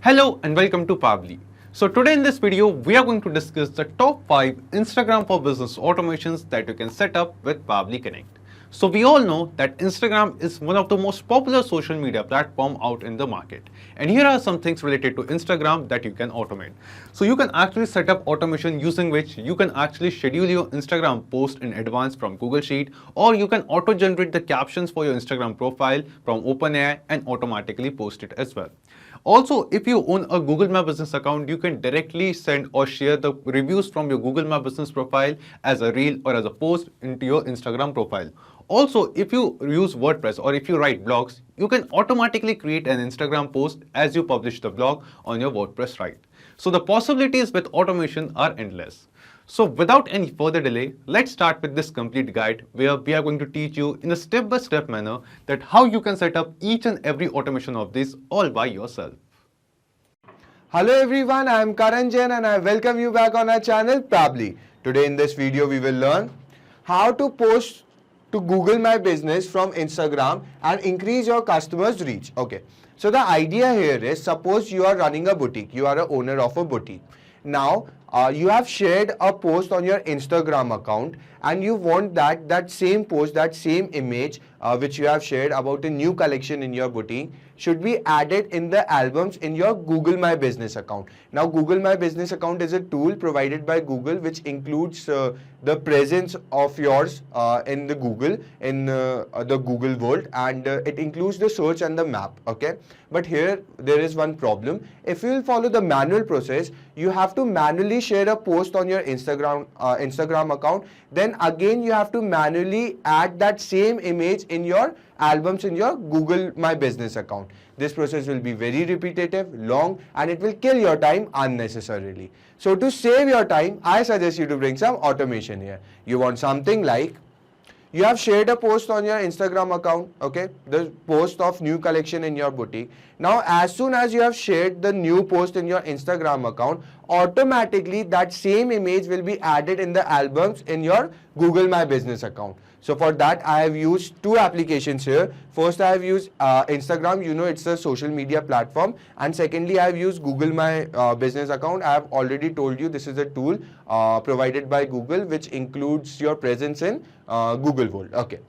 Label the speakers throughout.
Speaker 1: Hello and welcome to Pabbly. So today in this video, we are going to discuss the top 5 Instagram for business automations that you can set up with Pabbly Connect. So we all know that Instagram is one of the most popular social media platform out in the market. And here are some things related to Instagram that you can automate. So you can actually set up automation using which you can actually schedule your Instagram post in advance from Google Sheet, or you can auto-generate the captions for your Instagram profile from OpenAI and automatically post it as well. Also, if you own a Google My Business account, you can directly send or share the reviews from your Google My Business profile as a reel or as a post into your Instagram profile. Also, if you use WordPress or if you write blogs, you can automatically create an Instagram post as you publish the blog on your WordPress site. So the possibilities with automation are endless. So without any further delay, let's start with this complete guide where we are going to teach you in a step-by-step manner that how you can set up each and every automation of this all by yourself.
Speaker 2: Hello everyone, I am Karan Jain and I welcome you back on our channel Pabbly. Today in this video we will learn how to post to Google My Business from Instagram and increase your customers' reach. Okay, so the idea here is, suppose you are running a boutique, you are a owner of a boutique. Now you have shared a post on your Instagram account and you want that same post, that same image which you have shared about a new collection in your boutique should be added in the albums in your Google My Business account. Now Google My Business account is a tool provided by Google which includes the presence of yours in the Google, in the Google world, and it includes the search and the map. Okay, but here there is one problem. If you will follow the manual process, you have to manually share a post on your Instagram account, then again you have to manually add that same image in your albums in your Google My Business account. This process will be very repetitive, long, and it will kill your time unnecessarily. So to save your time, I suggest you to bring some automation here. You want something like, you have shared a post on your Instagram account, okay, the post of new collection in your boutique. Now as soon as you have shared the new post in your Instagram account, automatically that same image will be added in the albums in your Google My Business account. So for that I have used two applications here. First I have used Instagram, you know it's a social media platform, and secondly I have used Google My Business account. I have already told you this is a tool provided by Google which includes your presence in Google World. Okay,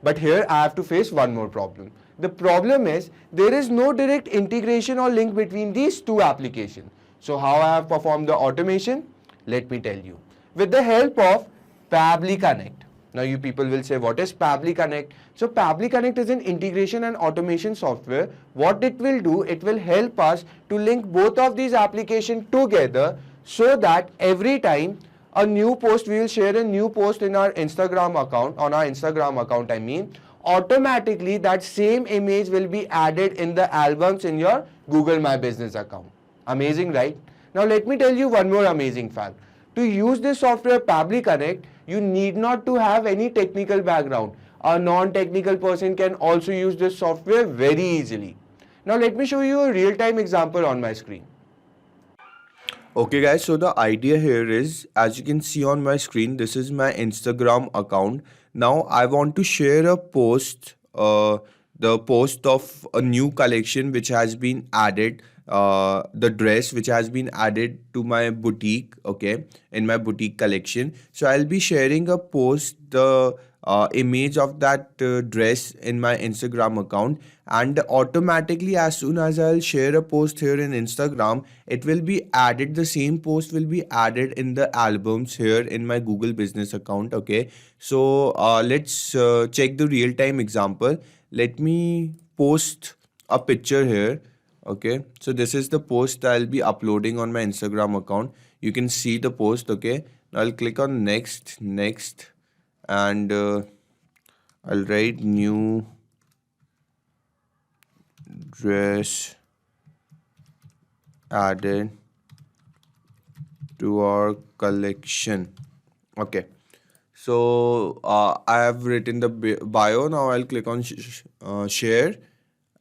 Speaker 2: but here I have to face one more problem. The problem is there is no direct integration or link between these two applications. So how I have performed the automation? Let me tell you. With the help of Pabbly Connect. Now you people will say, what is Pabbly Connect? So Pabbly Connect is an integration and automation software. What it will do, it will help us to link both of these applications together so that every time a new post, we will share a new post in our Instagram account, on our Instagram account I mean, automatically that same image will be added in the albums in your Google My Business account. Amazing, right? Now let me tell you one more amazing fact. To use this software Pabbly Connect, you need not to have any technical background. A non-technical person can also use this software very easily. Now let me show you a real-time example on my screen. Okay guys, so the idea here is, as you can see on my screen, this is my Instagram account. Now I want to share a post, the post of a new collection which has been added, the dress which has been added to my boutique, okay, in my boutique collection. So I'll be sharing a post, the image of that dress in my Instagram account, and automatically as soon as I'll share a post here in Instagram, it will be added, the same post will be added in the albums here in my Google business account. Okay, so let's check the real-time example. Let me post a picture here. Okay, so this is the post I'll be uploading on my Instagram account. You can see the post. Okay, now I'll click on next, and I'll write new dress added to our collection. Okay, so I have written the bio. Now I'll click on share,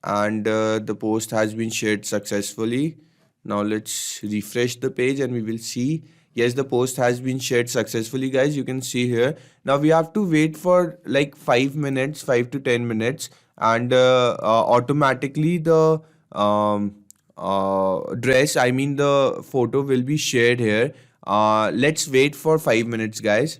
Speaker 2: and the post has been shared successfully. Now let's refresh the page and we will see, yes, the post has been shared successfully, guys. You can see here. Now we have to wait for like 5 minutes, 5 to 10 minutes, and automatically the dress, I mean the photo will be shared here. Let's wait for 5 minutes, guys.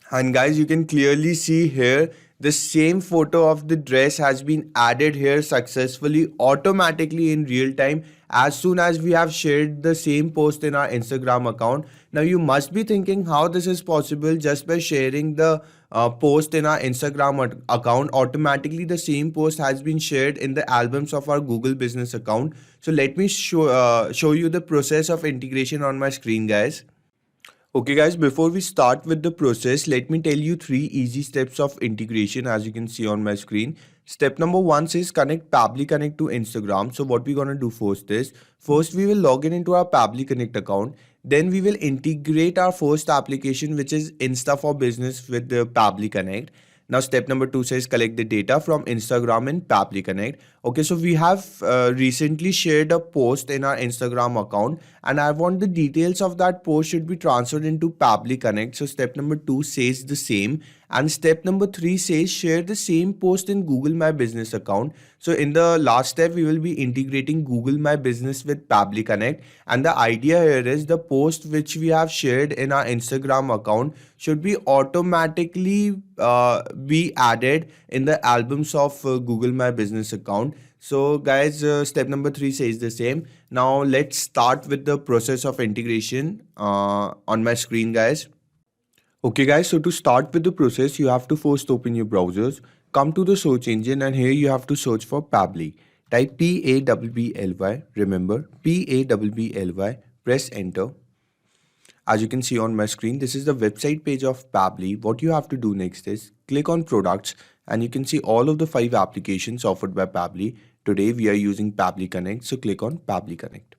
Speaker 2: And guys, you can clearly see here the same photo of the dress has been added here successfully automatically in real time as soon as we have shared the same post in our Instagram account. Now you must be thinking how this is possible. Just by sharing the post in our Instagram account, automatically the same post has been shared in the albums of our Google business account. So let me show you the process of integration on my screen, guys. Okay guys, before we start with the process, let me tell you 3 easy steps of integration as you can see on my screen. Step number 1 says connect Pabbly Connect to Instagram. So what we're gonna do first is, first we will log in into our Pabbly Connect account. Then we will integrate our first application, which is Insta for Business, with the Pabbly Connect. Now step number 2 says collect the data from Instagram and Pabbly Connect. Okay, so we have recently shared a post in our Instagram account and I want the details of that post should be transferred into Pabbly Connect. So step number 2 says the same, and step number 3 says share the same post in Google My Business account. So in the last step we will be integrating Google My Business with Pabbly Connect, and the idea here is the post which we have shared in our Instagram account should be automatically be added in the albums of Google My Business account. So guys, step number 3 says the same. Now let's start with the process of integration on my screen, guys. Okay guys, so to start with the process, you have to first open your browsers, come to the search engine, and here you have to search for Pabbly. Type Pabbly, remember Pabbly, press enter. As you can see on my screen, this is the website page of Pabbly. What you have to do next is click on products and you can see all of the 5 applications offered by Pabbly. Today we are using Pabbly Connect, so click on Pabbly Connect.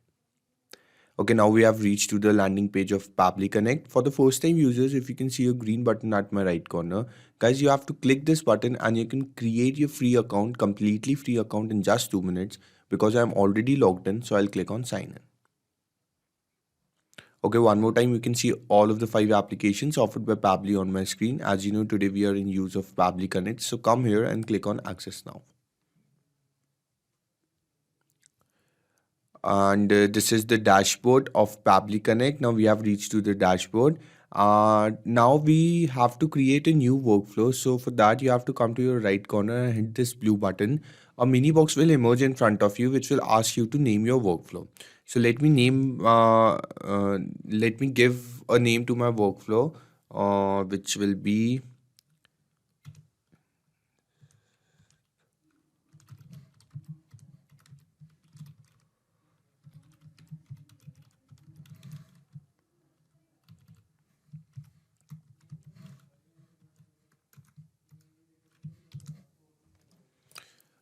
Speaker 2: Okay, now we have reached to the landing page of Pabbly Connect. For the first time users, if you can see a green button at my right corner, guys, you have to click this button and you can create your free account, completely free account in just 2 minutes. Because I am already logged in, so I'll click on sign in. Okay, one more time, you can see all of the 5 applications offered by Pabbly on my screen. As you know, today we are in use of Pabbly Connect. So come here and click on access now. And this is the dashboard of Pabbly Connect. Now we have reached to the dashboard. Now we have to create a new workflow. So for that, you have to come to your right corner and hit this blue button. A mini box will emerge in front of you, which will ask you to name your workflow. So let me give a name to my workflow, which will be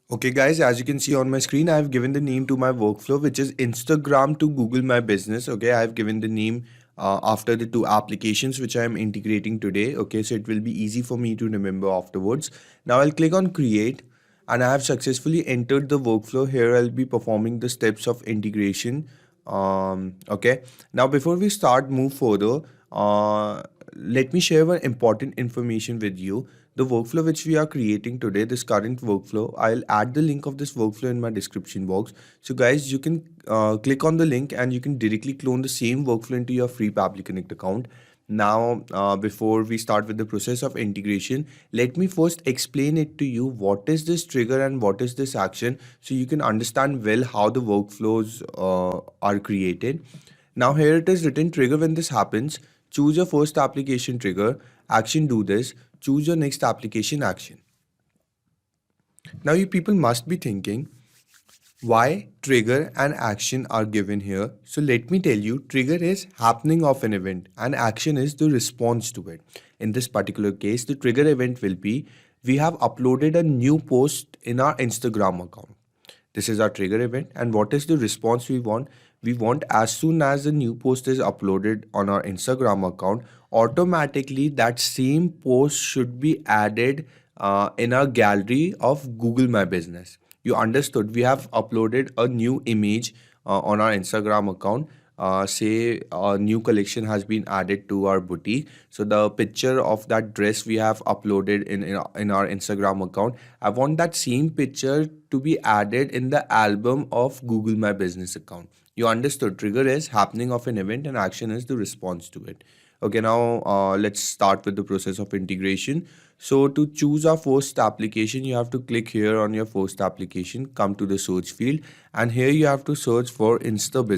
Speaker 2: okay guys, as you can see on my screen, I have given the name to my workflow, which is Instagram to Google My Business. Okay, I have given the name after the 2 applications which I am integrating today. Okay, so it will be easy for me to remember afterwards. Now I'll click on create and I have successfully entered the workflow. Here I'll be performing the steps of integration. Okay, now before we move further, let me share one important information with you. The workflow which we are creating today, this current workflow, I'll add the link of this workflow in my description box. So guys, you can click on the link and you can directly clone the same workflow into your free Pabbly Connect account. Now, before we start with the process of integration, let me first explain it to you. What is this trigger and what is this action? So you can understand well how the workflows are created. Now here it is written, trigger when this happens. Choose your first application trigger, action do this, choose your next application action. Now you people must be thinking, why trigger and action are given here? So let me tell you, trigger is happening of an event and action is the response to it. In this particular case, the trigger event will be, we have uploaded a new post in our Instagram account. This is our trigger event, and what is the response we want? We want as soon as the new post is uploaded on our Instagram account, automatically that same post should be added in our gallery of Google My Business. You understood? We have uploaded a new image on our Instagram account. say a new collection has been added to our boutique. So the picture of that dress we have uploaded in our Instagram account, I want that same picture to be added in the album of Google My Business account. You understood? Trigger is happening of an event and action is the response to it. Okay, now let's start with the process of integration. So to choose our first application, you have to click here on your first application, come to the search field, and here you have to search for Instagram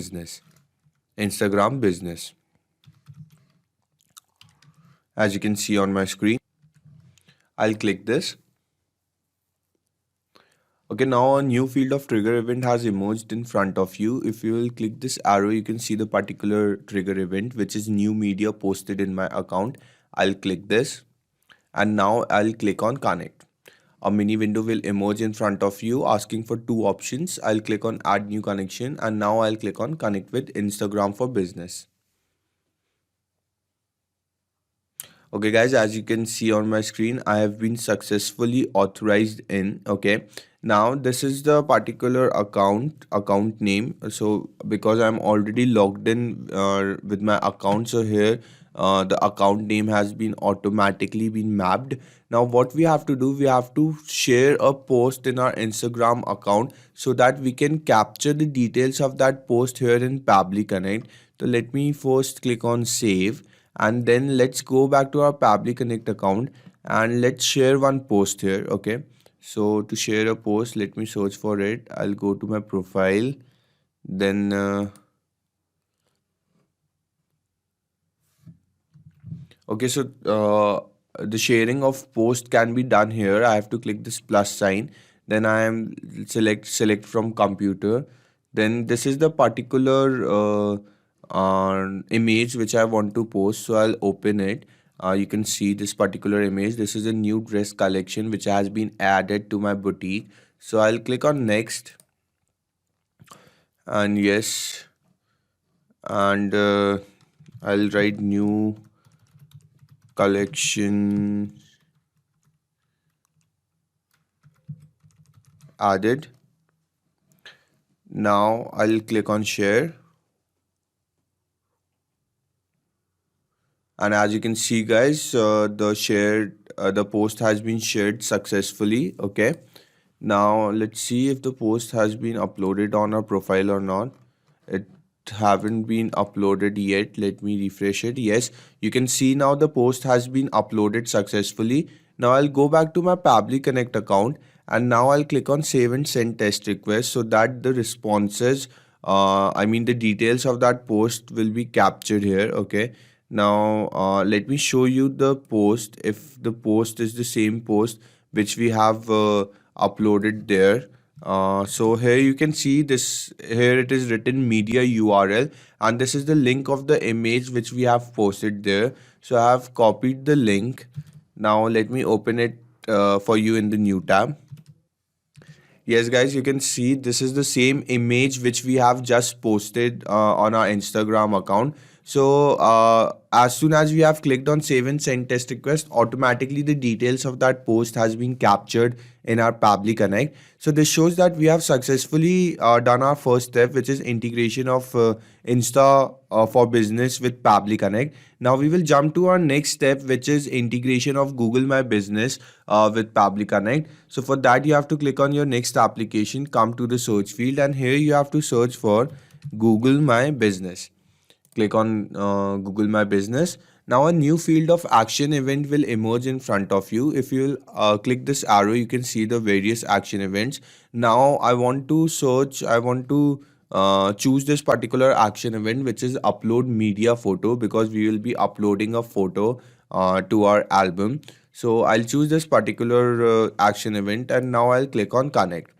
Speaker 2: business. As you can see on my screen, I'll click this. Okay, now a new field of trigger event has emerged in front of you. If you will click this arrow, you can see the particular trigger event, which is new media posted in my account. I'll click this, and now I'll click on connect. A mini window will emerge in front of you asking for two options. I'll click on add new connection, and now I'll click on connect with Instagram for business. Okay guys, as you can see on my screen, I have been successfully authorized in. Okay, now this is the particular account name. So because I'm already logged in with my account, so here the account name has been automatically been mapped. Now what we have to do, we have to share a post in our Instagram account so that we can capture the details of that post here in Pabbly Connect. So let me first click on save, and then let's go back to our Pabbly Connect account and let's share one post here. Okay, so to share a post, let me search for it. I'll go to my profile, then okay, so the sharing of post can be done here. I have to click this plus sign, then I am select from computer, then this is the particular image which I want to post, so I'll open it. You can see this particular image. This is a new dress collection which has been added to my boutique, so I'll click on next, and yes, and I'll write new collection added. Now I'll click on share, and as you can see guys, the post has been shared successfully. Okay, now let's see if the post has been uploaded on our profile or not. It haven't been uploaded yet. Let me refresh it. Yes, you can see now the post has been uploaded successfully. Now I'll go back to my Pabbly Connect account, and now I'll click on save and send test request so that the responses, the details of that post will be captured here. Okay, now let me show you the post, if the post is the same post which we have uploaded there. So here you can see this, here it is written media URL, and this is the link of the image which we have posted there. So I have copied the link. Now let me open it for you in the new tab. Yes guys, you can see this is the same image which we have just posted on our Instagram account. So as soon as we have clicked on save and send test request, automatically the details of that post has been captured in our Pabbly Connect. So this shows that we have successfully done our first step, which is integration of Insta for business with Pabbly Connect. Now we will jump to our next step, which is integration of Google My Business with Pabbly Connect. So for that, you have to click on your next application, come to the search field, and here you have to search for Google My Business. Click on Google My Business. Now a new field of action event will emerge in front of you. If you click this arrow, you can see the various action events. Now I want to choose this particular action event, which is upload media photo, because we will be uploading a photo to our album. So I'll choose this particular action event, and now I'll click on connect.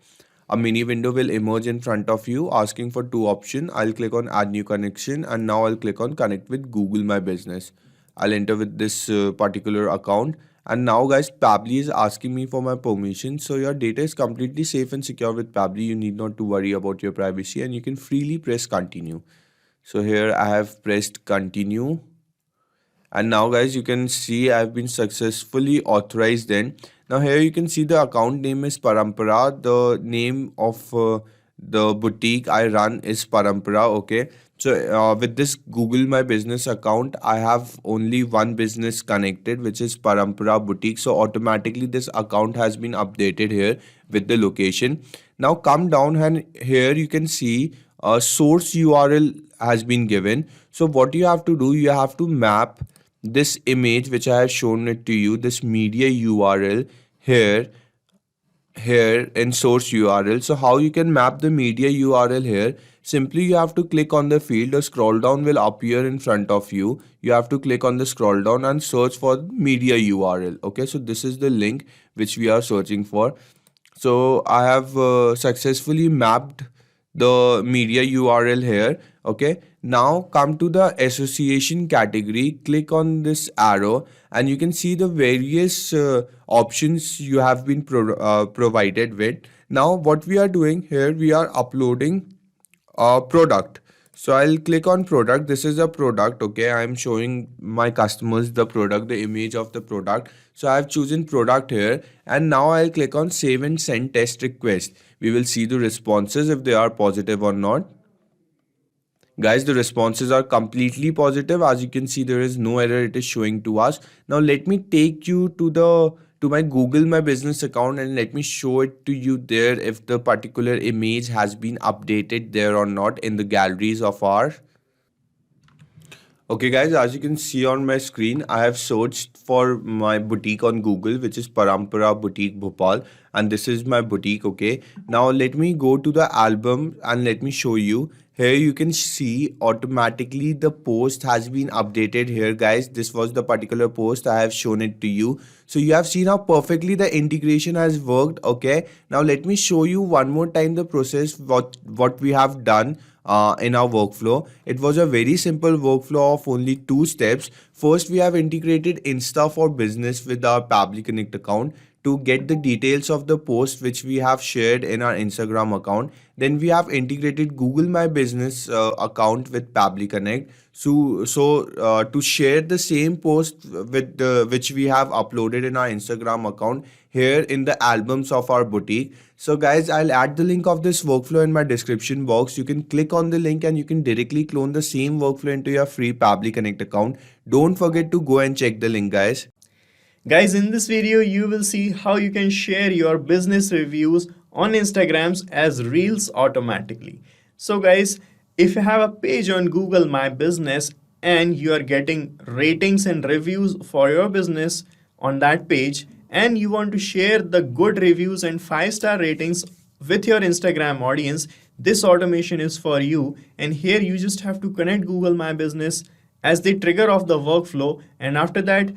Speaker 2: A mini window will emerge in front of you asking for two options. I'll click on add new connection, and now I'll click on connect with Google My Business. I'll enter with this particular account, and now guys, Pabbly is asking me for my permission. So your data is completely safe and secure with Pabbly. You need not to worry about your privacy, and you can freely press continue. So here I have pressed continue, and now guys, you can see I've been successfully authorized in. Now here you can see the account name is Parampara. The name of the boutique I run is Parampara. Okay, so with this Google My Business account, I have only one business connected, which is Parampara Boutique. So automatically this account has been updated here with the location. Now come down, and here you can see a source URL has been given. So what you have to do, you have to map this image which I have shown it to you, this media URL here in source URL. So how you can map the media URL here? Simply you have to click on the field, a scroll down will appear in front of you. You have to click on the scroll down and search for media URL. Okay, so this is the link which we are searching for. So I have successfully mapped the media URL here. Okay, now come to the association category, click on this arrow, and you can see the various options you have been provided with. Now what we are doing here, we are uploading a product. So I'll click on product. This is a product. Okay, I'm showing my customers the product, the image of the product. So I've chosen product here, and now I'll click on save and send test request. We will see the responses if they are positive or not. Guys, the responses are completely positive. As you can see, there is no error, it is showing to us. Now let me take you to my Google My Business account, and let me show it to you there if the particular image has been updated there or not in the galleries of our. Okay guys, as you can see on my screen, I have searched for my boutique on Google, which is Parampara Boutique Bhopal, and this is my boutique. Okay, now let me go to the album and let me show you. Here you can see automatically the post has been updated here, guys. This was the particular post, I have shown it to you. So you have seen how perfectly the integration has worked. Okay, now let me show you one more time the process, what we have done in our workflow. It was a very simple workflow of only 2 steps. First, we have integrated Insta for Business with our Pabbly Connect account to get the details of the post which we have shared in our Instagram account. Then we have integrated Google My Business account with Pabbly Connect. So to share the same post with which we have uploaded in our Instagram account here in the albums of our boutique. So guys, I'll add the link of this workflow in my description box. You can click on the link and you can directly clone the same workflow into your free Pabbly Connect account. Don't forget to go and check the link, guys.
Speaker 3: Guys, in this video, you will see how you can share your business reviews on Instagrams as Reels automatically. So guys, if you have a page on Google My Business and you are getting ratings and reviews for your business on that page, and you want to share the good reviews and 5-star ratings with your Instagram audience, this automation is for you. And here you just have to connect Google My Business as the trigger of the workflow, and after that,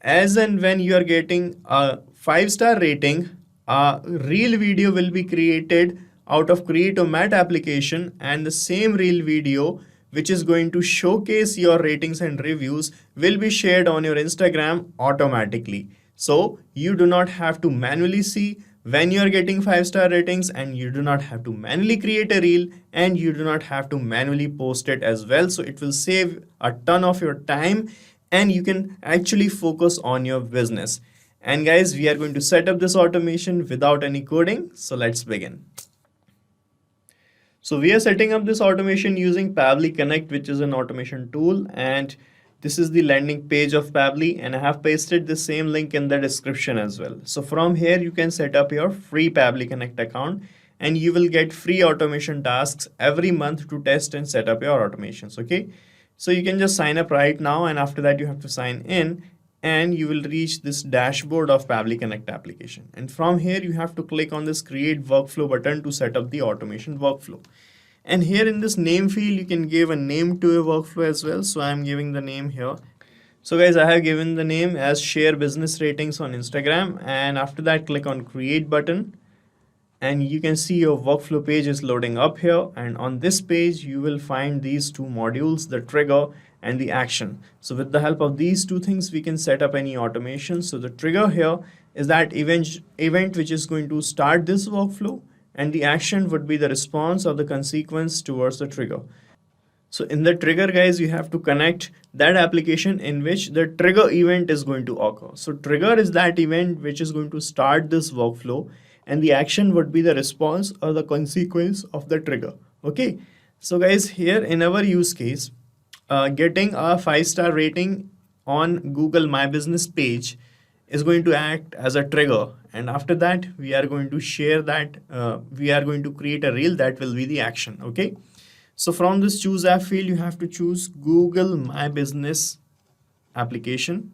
Speaker 3: as and when you are getting a 5-star rating, a reel video will be created out of Create-O-Mat application, and the same reel video which is going to showcase your ratings and reviews will be shared on your Instagram automatically. So you do not have to manually see when you are getting 5-star ratings, and you do not have to manually create a reel, and you do not have to manually post it as well. So it will save a ton of your time and you can actually focus on your business. And guys, we are going to set up this automation without any coding. So let's begin. So we are setting up this automation using Pabbly Connect, which is an automation tool. And this is the landing page of Pabbly, and I have pasted the same link in the description as well. So from here, you can set up your free Pabbly Connect account, and you will get free automation tasks every month to test and set up your automations. Okay. So you can just sign up right now, and after that you have to sign in, and you will reach this dashboard of Pabbly Connect application. And from here you have to click on this create workflow button to set up the automation workflow. And here in this name field, you can give a name to your workflow as well. So I'm giving the name here. So guys, I have given the name as share business ratings on Instagram, and after that click on create button. And you can see your workflow page is loading up here, and on this page you will find these 2 modules, the trigger and the action. So with the help of these 2 things, we can set up any automation. So the trigger here is that event which is going to start this workflow, and the action would be the response or the consequence towards the trigger. So in the trigger, guys, you have to connect that application in which the trigger event is going to occur. So trigger is that event which is going to start this workflow, and the action would be the response or the consequence of the trigger. Okay, so guys, here in our use case, getting a 5-star rating on Google My Business page is going to act as a trigger, and after that we are going to share that, we are going to create a reel that will be the action. Okay, so from this choose app field you have to choose Google My Business application.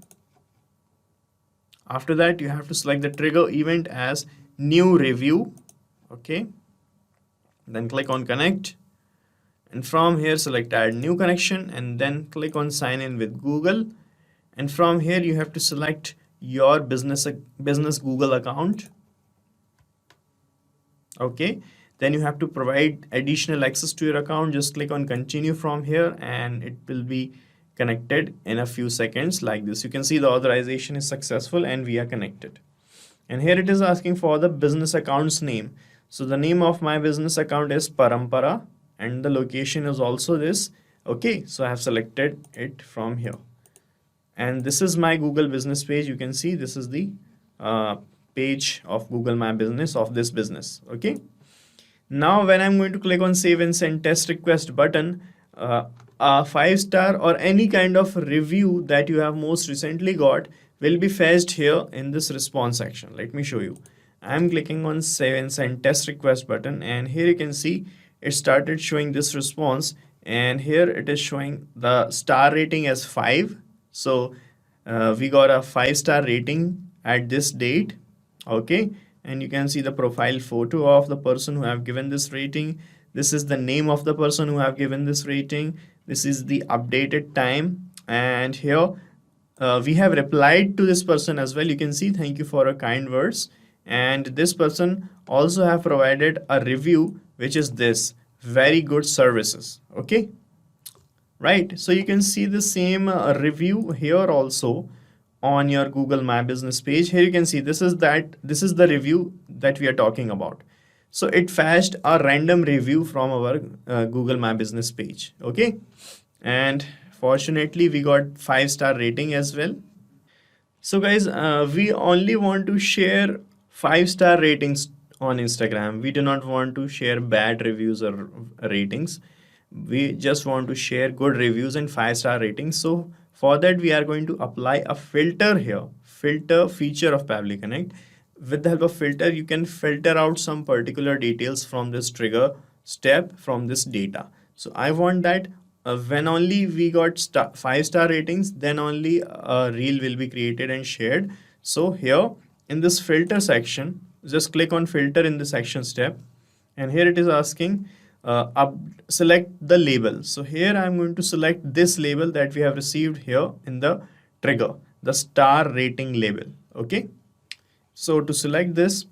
Speaker 3: After that you have to select the trigger event as new review. Okay, then click on connect, and from here select add new connection, and then click on sign in with Google, and from here you have to select your business Google account. Okay, then you have to provide additional access to your account. Just click on continue from here and it will be connected in a few seconds like this. You can see the authorization is successful and we are connected. And here it is asking for the business account's name. So the name of my business account is Parampara and the location is also this. Okay, so I have selected it from here. And this is my Google business page. You can see this is the page of Google My Business of this business. Okay, now when I'm going to click on save and send test request button, a 5-star or any kind of review that you have most recently got will be fetched here in this response section. Let me show you. I'm clicking on save and send test request button, and here you can see it started showing this response, and here it is showing the star rating as 5. So we got a 5-star rating at this date. Okay, and you can see the profile photo of the person who have given this rating. This is the name of the person who have given this rating. This is the updated time, and here we have replied to this person as well. You can see thank you for your kind words, and this person also have provided a review which is this very good services. Okay, right, so you can see the same review here also on your Google My Business page. Here you can see this is the review that we are talking about. So it fetched a random review from our Google My Business page. Okay, and fortunately we got 5-star rating as well. So guys, we only want to share 5-star ratings on Instagram. We do not want to share bad reviews or ratings. We just want to share good reviews and 5-star ratings. So for that we are going to apply a filter here, filter feature of Pabbly Connect. With the help of filter, you can filter out some particular details from this trigger step from this data. So I want that when only we got 5-star ratings, then only a reel will be created and shared. So here in this filter section, just click on filter in the section step, and here it is asking select the label. So here I'm going to select this label that we have received here in the trigger, the star rating label. Okay, so to select this,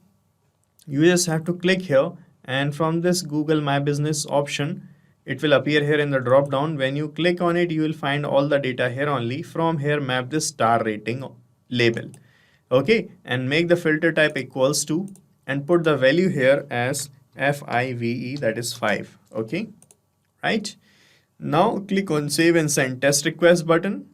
Speaker 3: you just have to click here, and from this Google My Business option, it will appear here in the drop down. When you click on it, you will find all the data here only. From here, map this star rating label. Okay, and make the filter type equals to, and put the value here as FIVE, that is 5. Okay, right, now click on save and send test request button,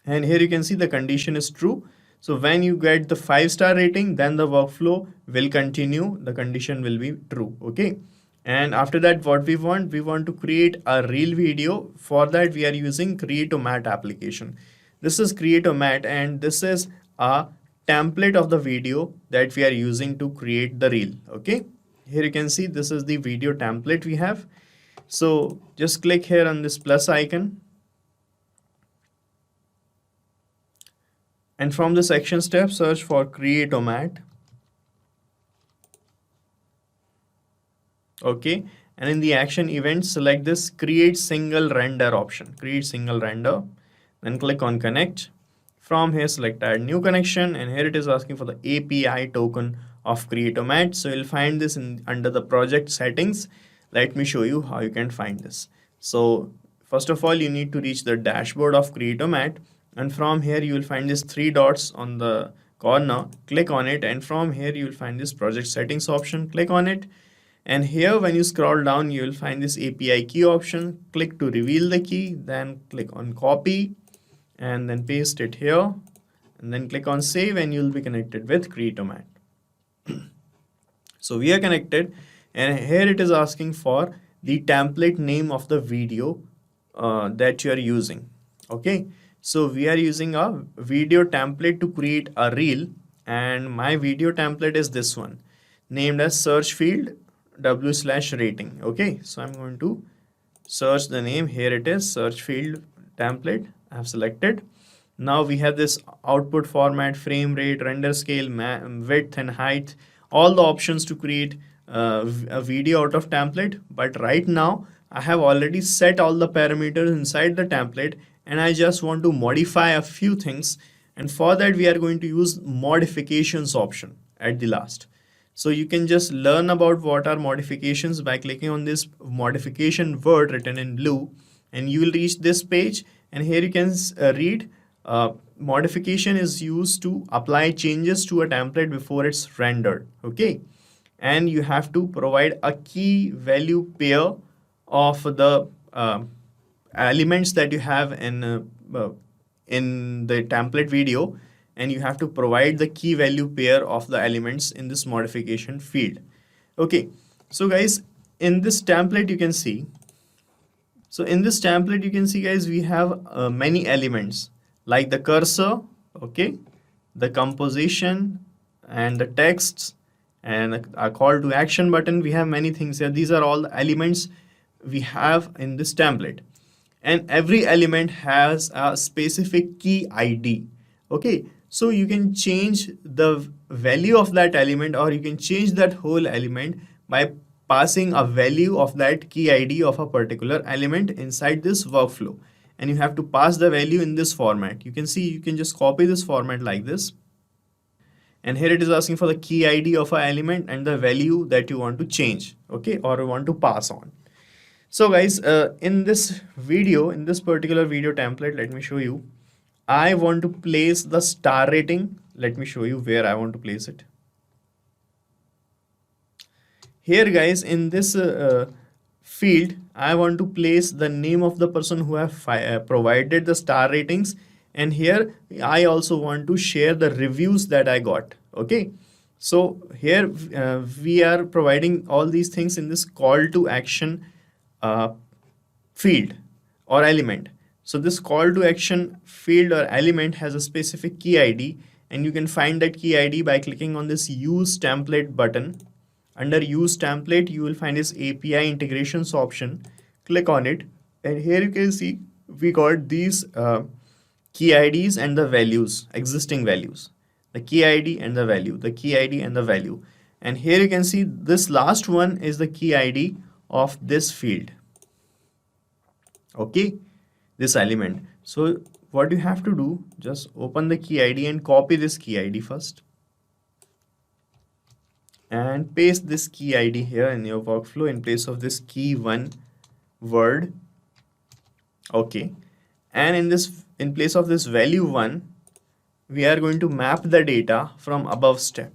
Speaker 3: and here you can see the condition is true. So when you get the 5-star rating, then the workflow will continue, the condition will be true. Okay, and after that what we want to create a reel video. For that we are using Create-O-Mat application. This is Create-O-Mat, and this is a template of the video that we are using to create the reel. Okay, here you can see this is the video template we have. So just click here on this plus icon, and from the section step search for Create-O-Mat. Okay, and in the action event select this create single render option, create single render, then click on connect. From here select add new connection, and here it is asking for the API token of Create-O-Mat. So you'll find this under the project settings. Let me show you how you can find this. So first of all, you need to reach the dashboard of Create-O-Mat, and from here you will find these 3 dots on the corner. Click on it, and from here you will find this project settings option. Click on it, and here when you scroll down you will find this API key option. Click to reveal the key, then click on copy and then paste it here, and then click on save, and you'll be connected with Create-O-Mat. So we are connected, and here it is asking for the template name of the video that you are using. Okay, so we are using a video template to create a reel, and my video template is this one, named as search field w/rating. Okay, so I'm going to search the name. Here it is, search field template. I have selected. Now we have this output format, frame rate, render scale, width and height, all the options to create a video out of template. But right now I have already set all the parameters inside the template, and I just want to modify a few things, and for that we are going to use modifications option at the last. So you can just learn about what are modifications by clicking on this modification word written in blue, and you will reach this page, and here you can read modification is used to apply changes to a template before it's rendered. Okay, and you have to provide a key value pair of the elements that you have in the template video, and you have to provide the key value pair of the elements in this modification field. Okay, so guys, in this template you can see, guys, we have many elements like the cursor, okay, the composition and the texts and a call to action button. We have many things here. These are all the elements we have in this template, and every element has a specific key ID. Okay, so you can change the value of that element, or you can change that whole element by passing a value of that key ID of a particular element inside this workflow, and you have to pass the value in this format. You can see, you can just copy this format like this, and here it is asking for the key ID of an element and the value that you want to change, okay, or want to pass on. So guys, in this video, in this particular video template, let me show you. I want to place the star rating. Let me show you where I want to place it. Here guys, in this field, I want to place the name of the person who have provided the star ratings, and here I also want to share the reviews that I got. Okay, so here we are providing all these things in this call to action field or element. So this call to action field or element has a specific key ID, and you can find that key ID by clicking on this use template button. Under use template, you will find this API integrations option. Click on it, and here you can see we got these key IDs and the values, existing values, the key ID and the value, the key ID and the value. And here you can see this last one is the key ID of this field. Okay, this element. So what you have to do, just open the key ID and copy this key ID first, and paste this key ID here in your workflow in place of this key one word. Okay, and in place of this value 1, we are going to map the data from above step.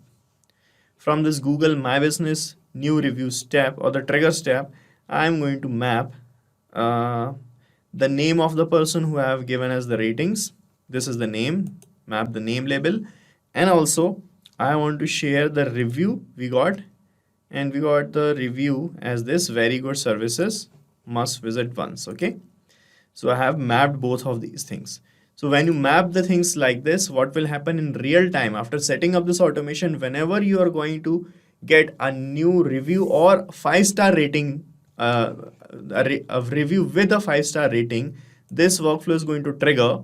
Speaker 3: From this Google My Business new review step or the trigger step, I am going to map the name of the person who have given us the ratings. This is the name, map the name label, and also I want to share the review we got, and we got the review as this: very good services, must visit once. Okay, so I have mapped both of these things. So when you map the things like this, what will happen in real time after setting up this automation, whenever you are going to get a new review or 5-star rating, a review with a 5-star rating, this workflow is going to trigger,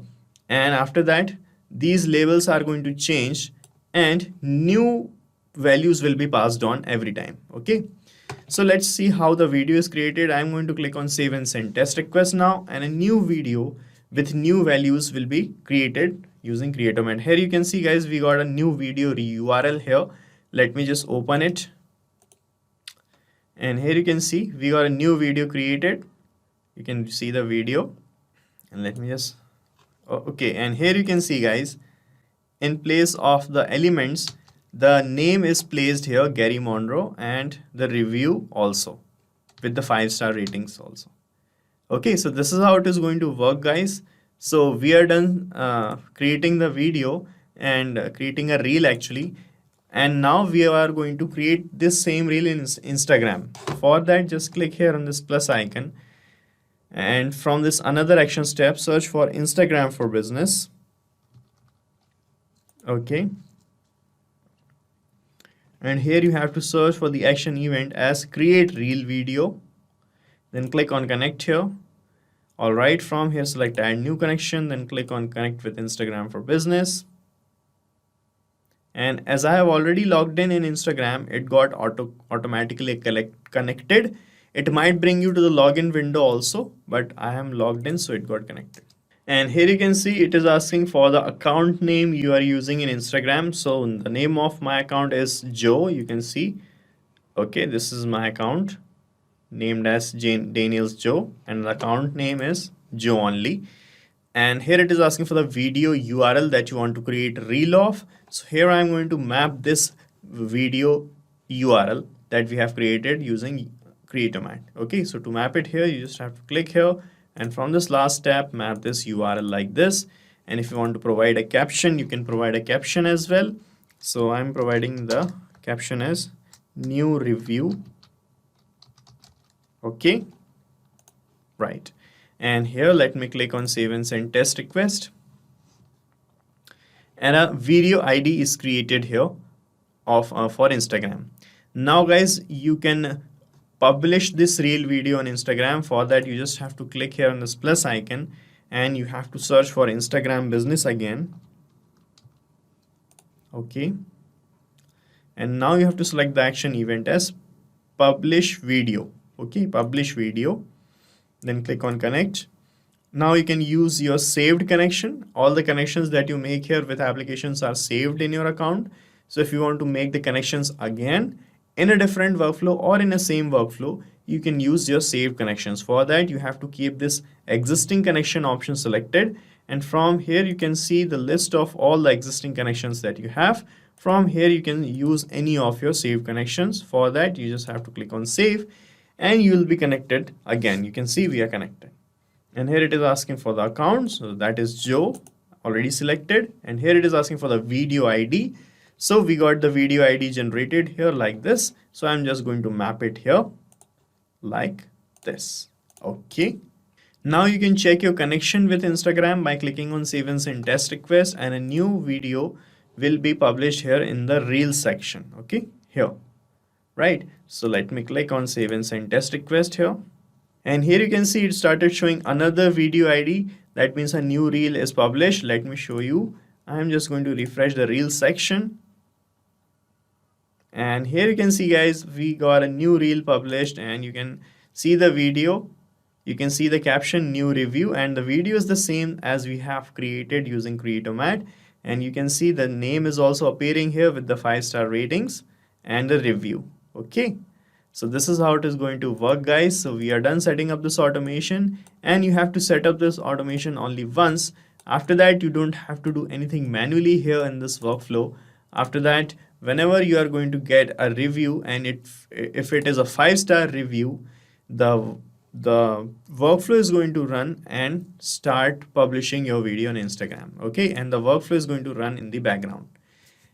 Speaker 3: and after that these labels are going to change and new values will be passed on every time. Okay, so let's see how the video is created. I'm going to click on save and send test request now, and a new video with new values will be created using Create-O-Ment. Here you can see guys, we got a new video URL here. Let me just open it, and here you can see we got a new video created. You can see the video, and let me just okay, and here you can see guys, in place of the elements, the name is placed here, Gary Monroe, and the review also with the 5-star ratings also. Okay, so this is how it is going to work, guys. So we are done creating the video and creating a reel actually. And now we are going to create this same reel in Instagram. For that, just click here on this plus icon, and from this another action step, search for Instagram for business. Okay, and here you have to search for the action event as create reel video, then click on connect here. All right, from here select add new connection, then click on connect with Instagram for business. And as I have already logged in Instagram, it got automatically connected. It might bring you to the login window also, but I am logged in, so it got connected. And here you can see it is asking for the account name you are using in Instagram. So the name of my account is Joe. You can see, okay, this is my account named as Daniel's Joe, and the account name is Joe only. And here it is asking for the video URL that you want to create a reel of. So here I'm going to map this video URL that we have created using Create-O-Mat. Okay, so to map it here, you just have to click here, and from this last tab, map this URL like this. And if you want to provide a caption, you can provide a caption as well. So I'm providing the caption as new review. Okay, right. And here let me click on save and send test request, and a video ID is created here of for Instagram. Now guys, you can publish this reel video on Instagram. For that, you just have to click here on this plus icon, and you have to search for Instagram business again. Okay, and now you have to select the action event as publish video. Okay, publish video, then click on connect. Now you can use your saved connection. All the connections that you make here with applications are saved in your account. So if you want to make the connections again in a different workflow or in a same workflow, you can use your saved connections. For that, you have to keep this existing connection option selected, and from here you can see the list of all the existing connections that you have. From here you can use any of your saved connections. For that, you just have to click on save, and you will be connected again. You can see we are connected. And here it is asking for the account. So that is Joe, already selected. And here it is asking for the video ID. So we got the video ID generated here like this. So I'm just going to map it here like this. Okay. Now you can check your connection with Instagram by clicking on save and send test request, and a new video will be published here in the reel section. Okay, here. Right, so let me click on save and send test request here, and here you can see it started showing another video ID. That means a new reel is published. Let me show you. I'm just going to refresh the reel section, and here you can see guys, we got a new reel published, and you can see the video, you can see the caption new review, and the video is the same as we have created using Create-O-Mat, and you can see the name is also appearing here with the 5-star ratings and the review. Okay, so this is how it is going to work guys. So we are done setting up this automation, and you have to set up this automation only once. After that, you don't have to do anything manually here in this workflow. After that, whenever you are going to get a review, and if it is a 5-star review, the workflow is going to run and start publishing your video on Instagram. Okay, and the workflow is going to run in the background.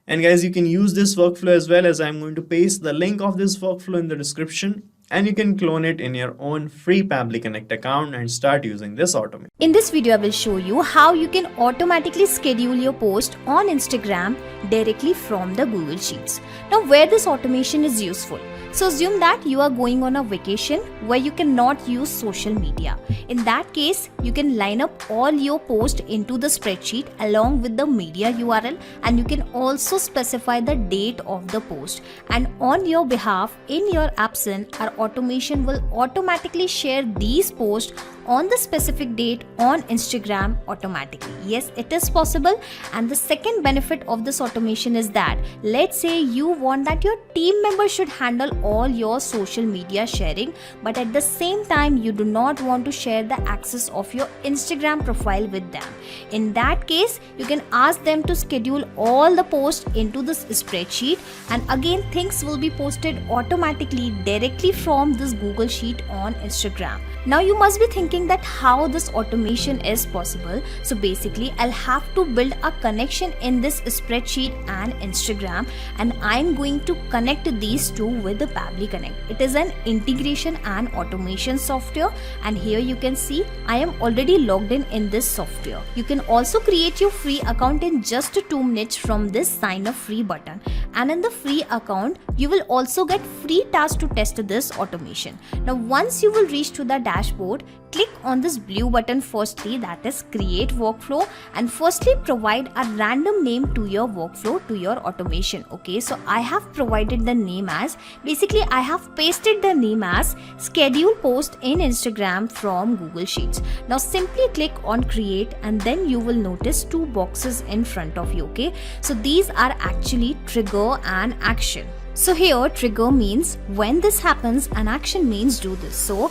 Speaker 3: And guys, you can use this workflow as well, as I'm going to paste the link of this workflow in the description, and you can clone it in your own free Pabbly Connect account and start using this automation.
Speaker 4: In this video, I will show you how you can automatically schedule your post on Instagram directly from the Google Sheets. Now, where this automation is useful. So assume that you are going on a vacation where you cannot use social media. In that case, you can line up all your posts into the spreadsheet along with the media URL, and you can also specify the date of the post. And on your behalf, in your absence, our automation will automatically share these posts on the specific date on Instagram automatically. Yes, it is possible. And the second benefit of this automation is that, let's say you want that your team members should handle all your social media sharing, but at the same time you do not want to share the access of your Instagram profile with them. In that case, you can ask them to schedule all the posts into this spreadsheet, and again things will be posted automatically directly from this Google Sheet on Instagram. Now you must be thinking that how this automation is possible. So basically I'll have to build a connection in this spreadsheet and Instagram, and I'm going to connect these two with the Pabbly Connect. It is an integration and automation software, and here you can see I am already logged in this software. You can also create your free account in just 2 minutes from this sign up free button, and in the free account you will also get free tasks to test this automation. Now once you will reach to the dashboard, click on this blue button firstly, that is create workflow, and firstly provide a random name to your workflow, to your automation. Okay, so I have provided the name as, basically I have pasted the name as schedule post in Instagram from Google Sheets. Now simply click on create, and then you will notice 2 boxes in front of you. Okay, so these are actually trigger and action. So here trigger means when this happens, and action means do this. So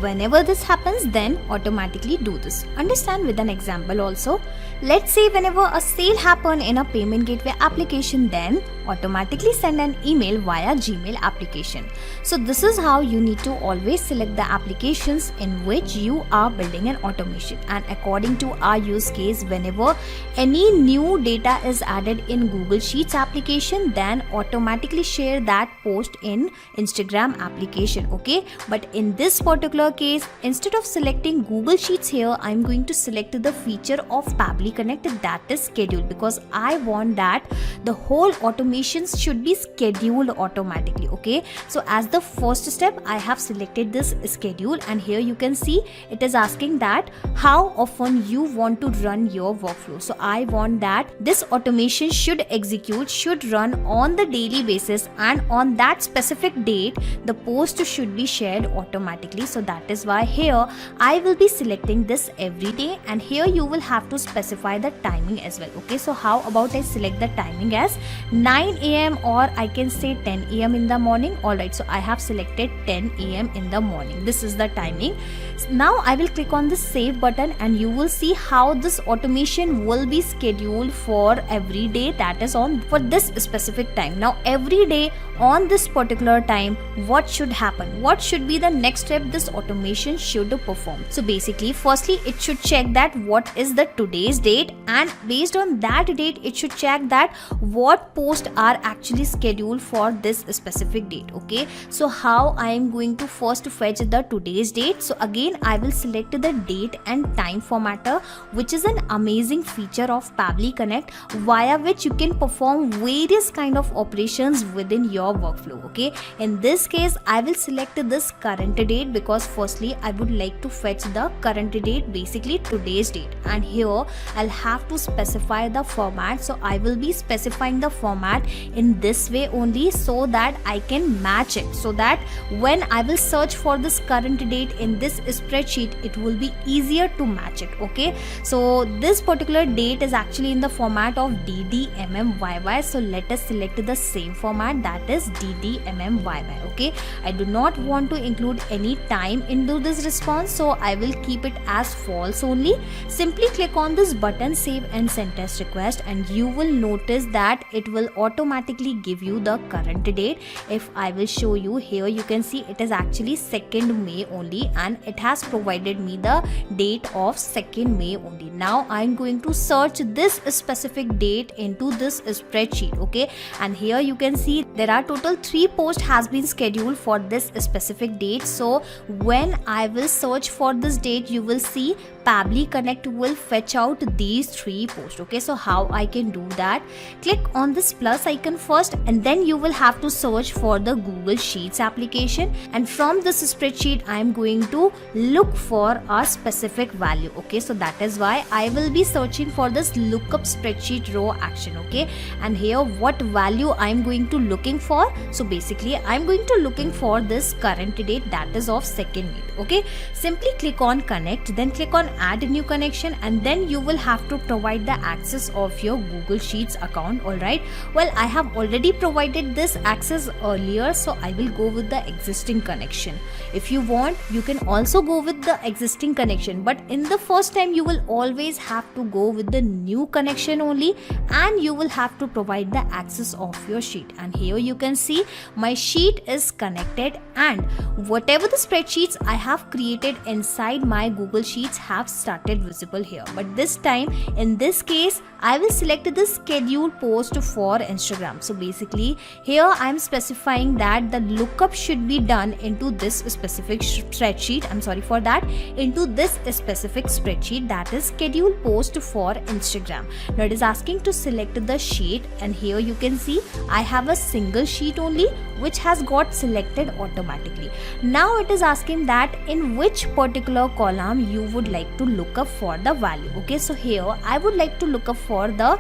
Speaker 4: whenever this happens, then automatically do this. Understand with an example also. Let's say whenever a sale happen in a payment gateway application, then automatically send an email via Gmail application. So this is how you need to always select the applications in which you are building an automation, and according to our use case, whenever any new data is added in Google Sheets application, then automatically share that post in Instagram application. Okay, but in this particular case, instead of selecting Google Sheets here, I'm going to select the feature of Pabbly Connect, that is schedule, because I want that the whole automations should be scheduled automatically. Okay, so as the first step I have selected this schedule, and here you can see it is asking that how often you want to run your workflow. So I want that this automation should execute, should run on the daily basis, and on that specific date the post should be shared automatically. So that is why here I will be selecting this every day, and here you will have to specify the timing as well. Okay, so how about I select the timing as 9 a.m. or I can say 10 a.m. in the morning. Alright, so I have selected 10 a.m. in the morning. This is the timing. Now I will click on the save button, and you will see how this automation will be scheduled for every day, that is on for this specific time. Now every day on this particular time, what should happen, what should be the next step this automation should perform. So basically firstly it should check that what is the today's date, and based on that date it should check that what posts are actually scheduled for this specific date. Okay, so how I am going to first fetch the today's date. So again I will select the date and time formatter, which is an amazing feature of Pabbly Connect, via which you can perform various kind of operations within your workflow. Okay, in this case I will select this current date, because firstly I would like to fetch the current date, basically today's date, and here I'll have to specify the format. So I will be specifying the format in this way only, so that I can match it, so that when I will search for this current date in this spreadsheet, it will be easier to match it. Okay, so this particular date is actually in the format of DDMMYY. So let us select the same format, that is DDMMYY. Okay, I do not want to include any time into this response, so I will keep it as false only. Simply click on this button save and send test request, and you will notice that it will automatically give you the current date. If I will show you here, you can see it is actually 2nd May only, and it has provided me the date of 2nd May only. Now I'm going to search this specific date into this spreadsheet. Okay, and here you can see there are total 3 posts has been scheduled for this specific date. So when I will search for this date, you will see Pabbly Connect will fetch out these 3 posts. Okay, so how I can do that? Click on this plus icon first, and then you will have to search for the Google Sheets application, and from this spreadsheet I am going to look for a specific value. Okay, so that is why I will be searching for this lookup spreadsheet row action. Okay, and here what value I am going to looking for? So basically I am going to looking for this current date, that is of 2nd May. Okay, simply click on connect, then click on add a new connection, and then you will have to provide the access of your Google Sheets account. Alright, well, I have already provided this access earlier, so I will go with the existing connection. If you want, you can also go with the existing connection, but in the first time you will always have to go with the new connection only, and you will have to provide the access of your sheet. And here you can see my sheet is connected, and whatever the spreadsheets I have created inside my Google Sheets have started visible here. But this time, in this case, I will select the schedule post for Instagram. So basically here I am specifying that the lookup should be done into this specific spreadsheet. I'm sorry for that, into this specific spreadsheet, that is schedule post for Instagram. Now it is asking to select the sheet, and here you can see I have a single sheet only which has got selected automatically. Now it is asking that in which particular column you would like to look up for the value. Okay, so here I would like to look up for the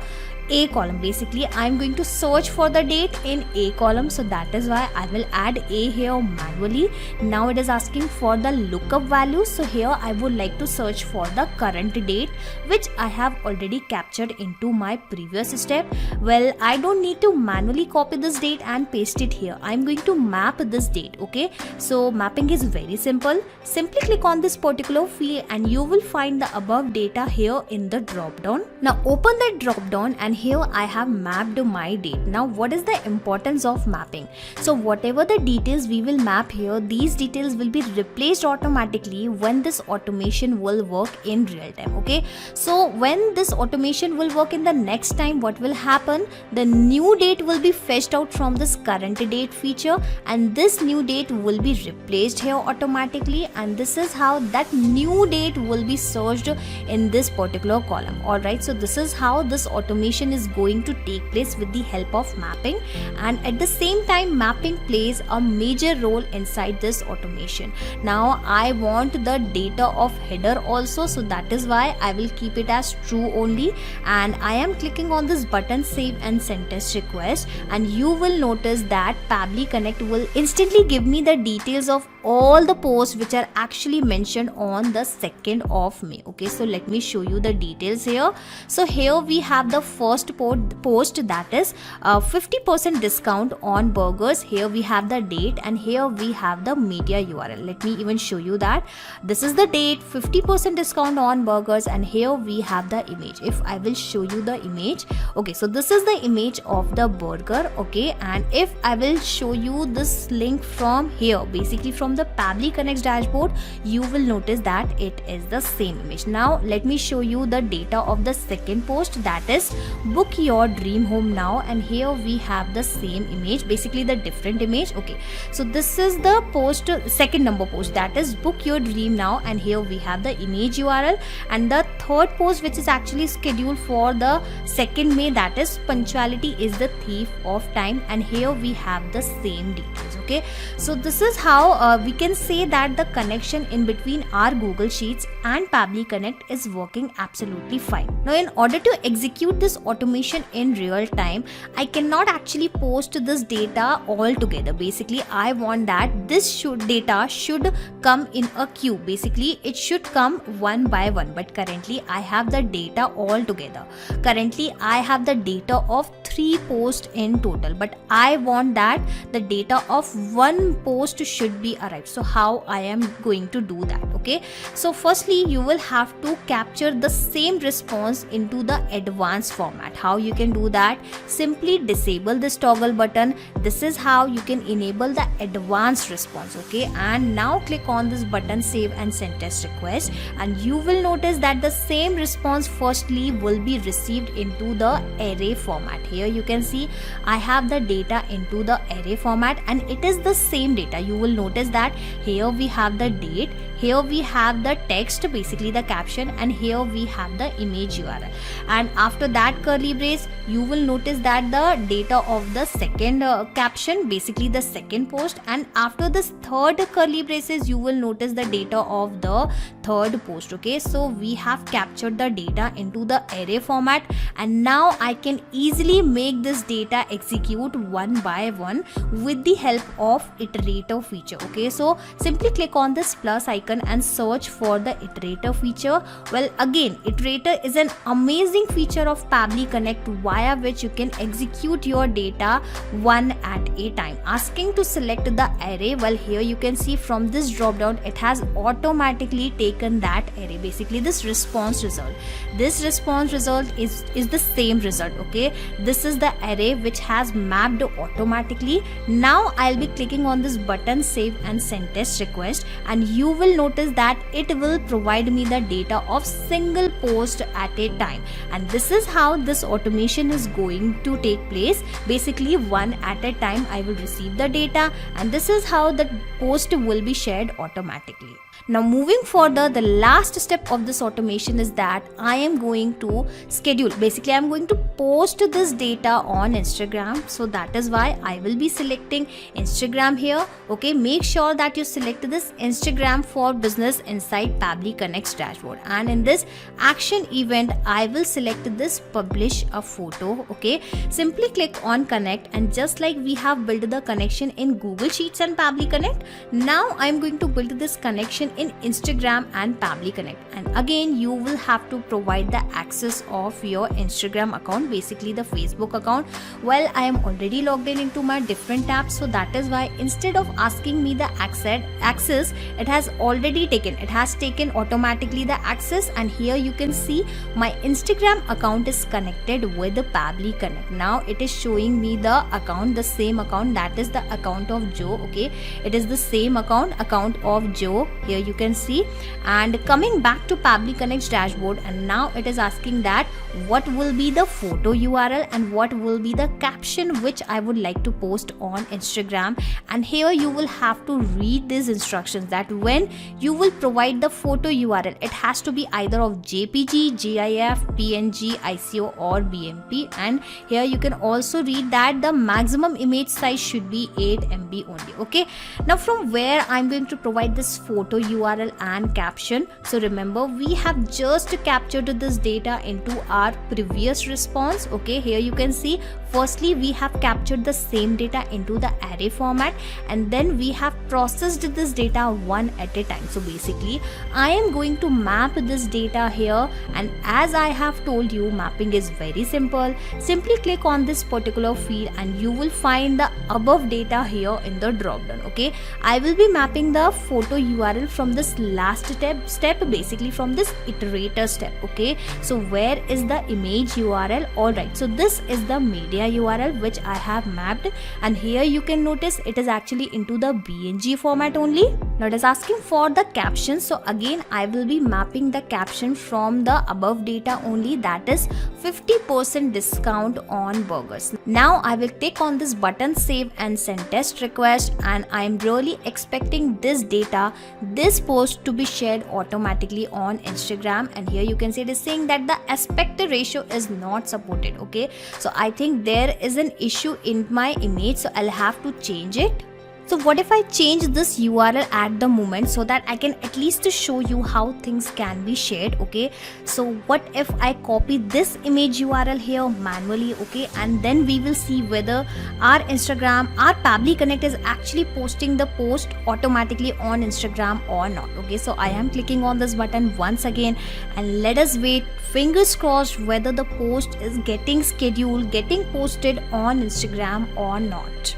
Speaker 4: A column. Basically I'm going to search for the date in A column, so that is why I will add A here manually. Now it is asking for the lookup value, so here I would like to search for the current date, which I have already captured into my previous step. Well, I don't need to manually copy this date and paste it here. I'm going to map this date. Okay, so mapping is very simple. Simply click on this particular field and you will find the above data here in the drop down. Now open that drop down, and here I have mapped my date. Now what is the importance of mapping? So whatever the details we will map here, these details will be replaced automatically when this automation will work in real time. Okay, so when this automation will work in the next time, what will happen? The new date will be fetched out from this current date feature, and this new date will be replaced here automatically, and this is how that new date will be searched in this particular column. Alright, so this is how this automation is going to take place with the help of mapping, and at the same time mapping plays a major role inside this automation. Now I want the data of header also, so that is why I will keep it as true only, and I am clicking on this button save and send test request, and you will notice that Pabbly Connect will instantly give me the details of all the posts which are actually mentioned on the 2nd of May. Okay, so let me show you the details here. So here we have the first post, that is 50% discount on burgers. Here we have the date, and here we have the media URL. Let me even show you that. This is the date, 50% discount on burgers, and here we have the image. If I will show you the image, okay, so this is the image of the burger. Okay, and if I will show you this link from here, basically from the Pabbly Connect dashboard, you will notice that it is the same image. Now let me show you the data of the second post, that is book your dream home now, and here we have the same image, basically the different image. Okay, so this is the post, second number post, that is book your dream now, and here we have the image URL. And the third post, which is actually scheduled for the 2nd May, that is punctuality is the thief of time, and here we have the same details. Okay, so this is how we can say that the connection in between our Google Sheets and Pabbly Connect is working absolutely fine. Now in order to execute this automation in real time, I cannot actually post this data all together. Basically I want that this data should come in a queue. Basically it should come one by one, but currently I have the data all together. Currently I have the data of 3 posts in total, but I want that the data of 1 post should be arrived. So how I am going to do that? Okay, so firstly you will have to capture the same response into the advanced format. How you can do that? Simply disable this toggle button. This is how you can enable the advanced response. Okay, and now click on this button save and send test request, and you will notice that the same response firstly will be received into the array format. Here you can see I have the data into the array format, and it is the same data. You will notice that here we have the date, here we have the text, basically the caption, and here we have the image URL. And after that curly brace, you will notice that the data of the second caption, basically the second post, and after this third curly braces, you will notice the data of the third post. Okay, so we have captured the data into the array format, and now I can easily make this data execute one by one with the help of iterator feature. Okay, so simply click on this plus icon icon and search for the iterator feature. Well, again, iterator is an amazing feature of Pabbly Connect via which you can execute your data one at a time. Asking to select the array, well, here you can see from this drop down it has automatically taken that array, basically this response result. This response result is the same result. Okay, this is the array which has mapped automatically. Now I'll be clicking on this button save and send test request, and you will notice that it will provide me the data of single post at a time. And this is how this automation is going to take place. Basically, one at a time I will receive the data, and this is how the post will be shared automatically. Now moving further, the last step of this automation is that I am going to schedule. Basically, I am going to post this data on Instagram. So that is why I will be selecting Instagram here. Okay, make sure that you select this Instagram for business inside Pabbly Connect's dashboard. And in this action event, I will select this publish a photo. Okay, simply click on connect, and just like we have built the connection in Google Sheets and Pabbly Connect, now I am going to build this connection in Instagram and Pabbly Connect. And again, you will have to provide the access of your Instagram account, basically the Facebook account. Well, I am already logged in into my different tabs, so that is why instead of asking me the access, it has already taken. It has taken automatically the access, and here you can see my Instagram account is connected with the Pabbly Connect. Now it is showing me the account, the same account, that is the account of Joe. Okay, it is the same account of Joe. Here you can see. And coming back to Pabbly Connect's dashboard, and now it is asking that what will be the photo URL and what will be the caption which I would like to post on Instagram. And here you will have to read these instructions that when you will provide the photo URL, it has to be either of JPG, GIF, PNG, ICO or BMP. And here you can also read that the maximum image size should be 8 MB only. Okay, now from where I'm going to provide this photo URL and caption. So remember, we have just captured this data into our previous response. Okay, here you can see firstly we have captured the same data into the array format, and then we have processed this data one at a time. So basically I am going to map this data here, and as I have told you, mapping is very simple. Simply click on this particular field and you will find the above data here in the drop down. Okay, I will be mapping the photo URL from this last step, basically from this iterator step. Okay, so where is the image URL? Alright, so this is the media URL which I have mapped, and here you can notice it is actually into the BNG format only. Now it is asking for the caption, so again I will be mapping the caption from the above data only, that is 50% discount on burgers. Now I will click on this button save and send test request, and I am really expecting this data, this post to be shared automatically on Instagram. And here you can see it is saying that the aspect ratio is not supported. Okay, so I think there is an issue in my image, so I'll have to change it. So what if I change this URL at the moment so that I can at least show you how things can be shared. Okay, so what if I copy this image URL here manually? Okay, and then we will see whether our Instagram, our Pabbly Connect is actually posting the post automatically on Instagram or not. Okay, so I am clicking on this button once again, and let us wait, fingers crossed, whether the post is getting scheduled, getting posted on Instagram or not.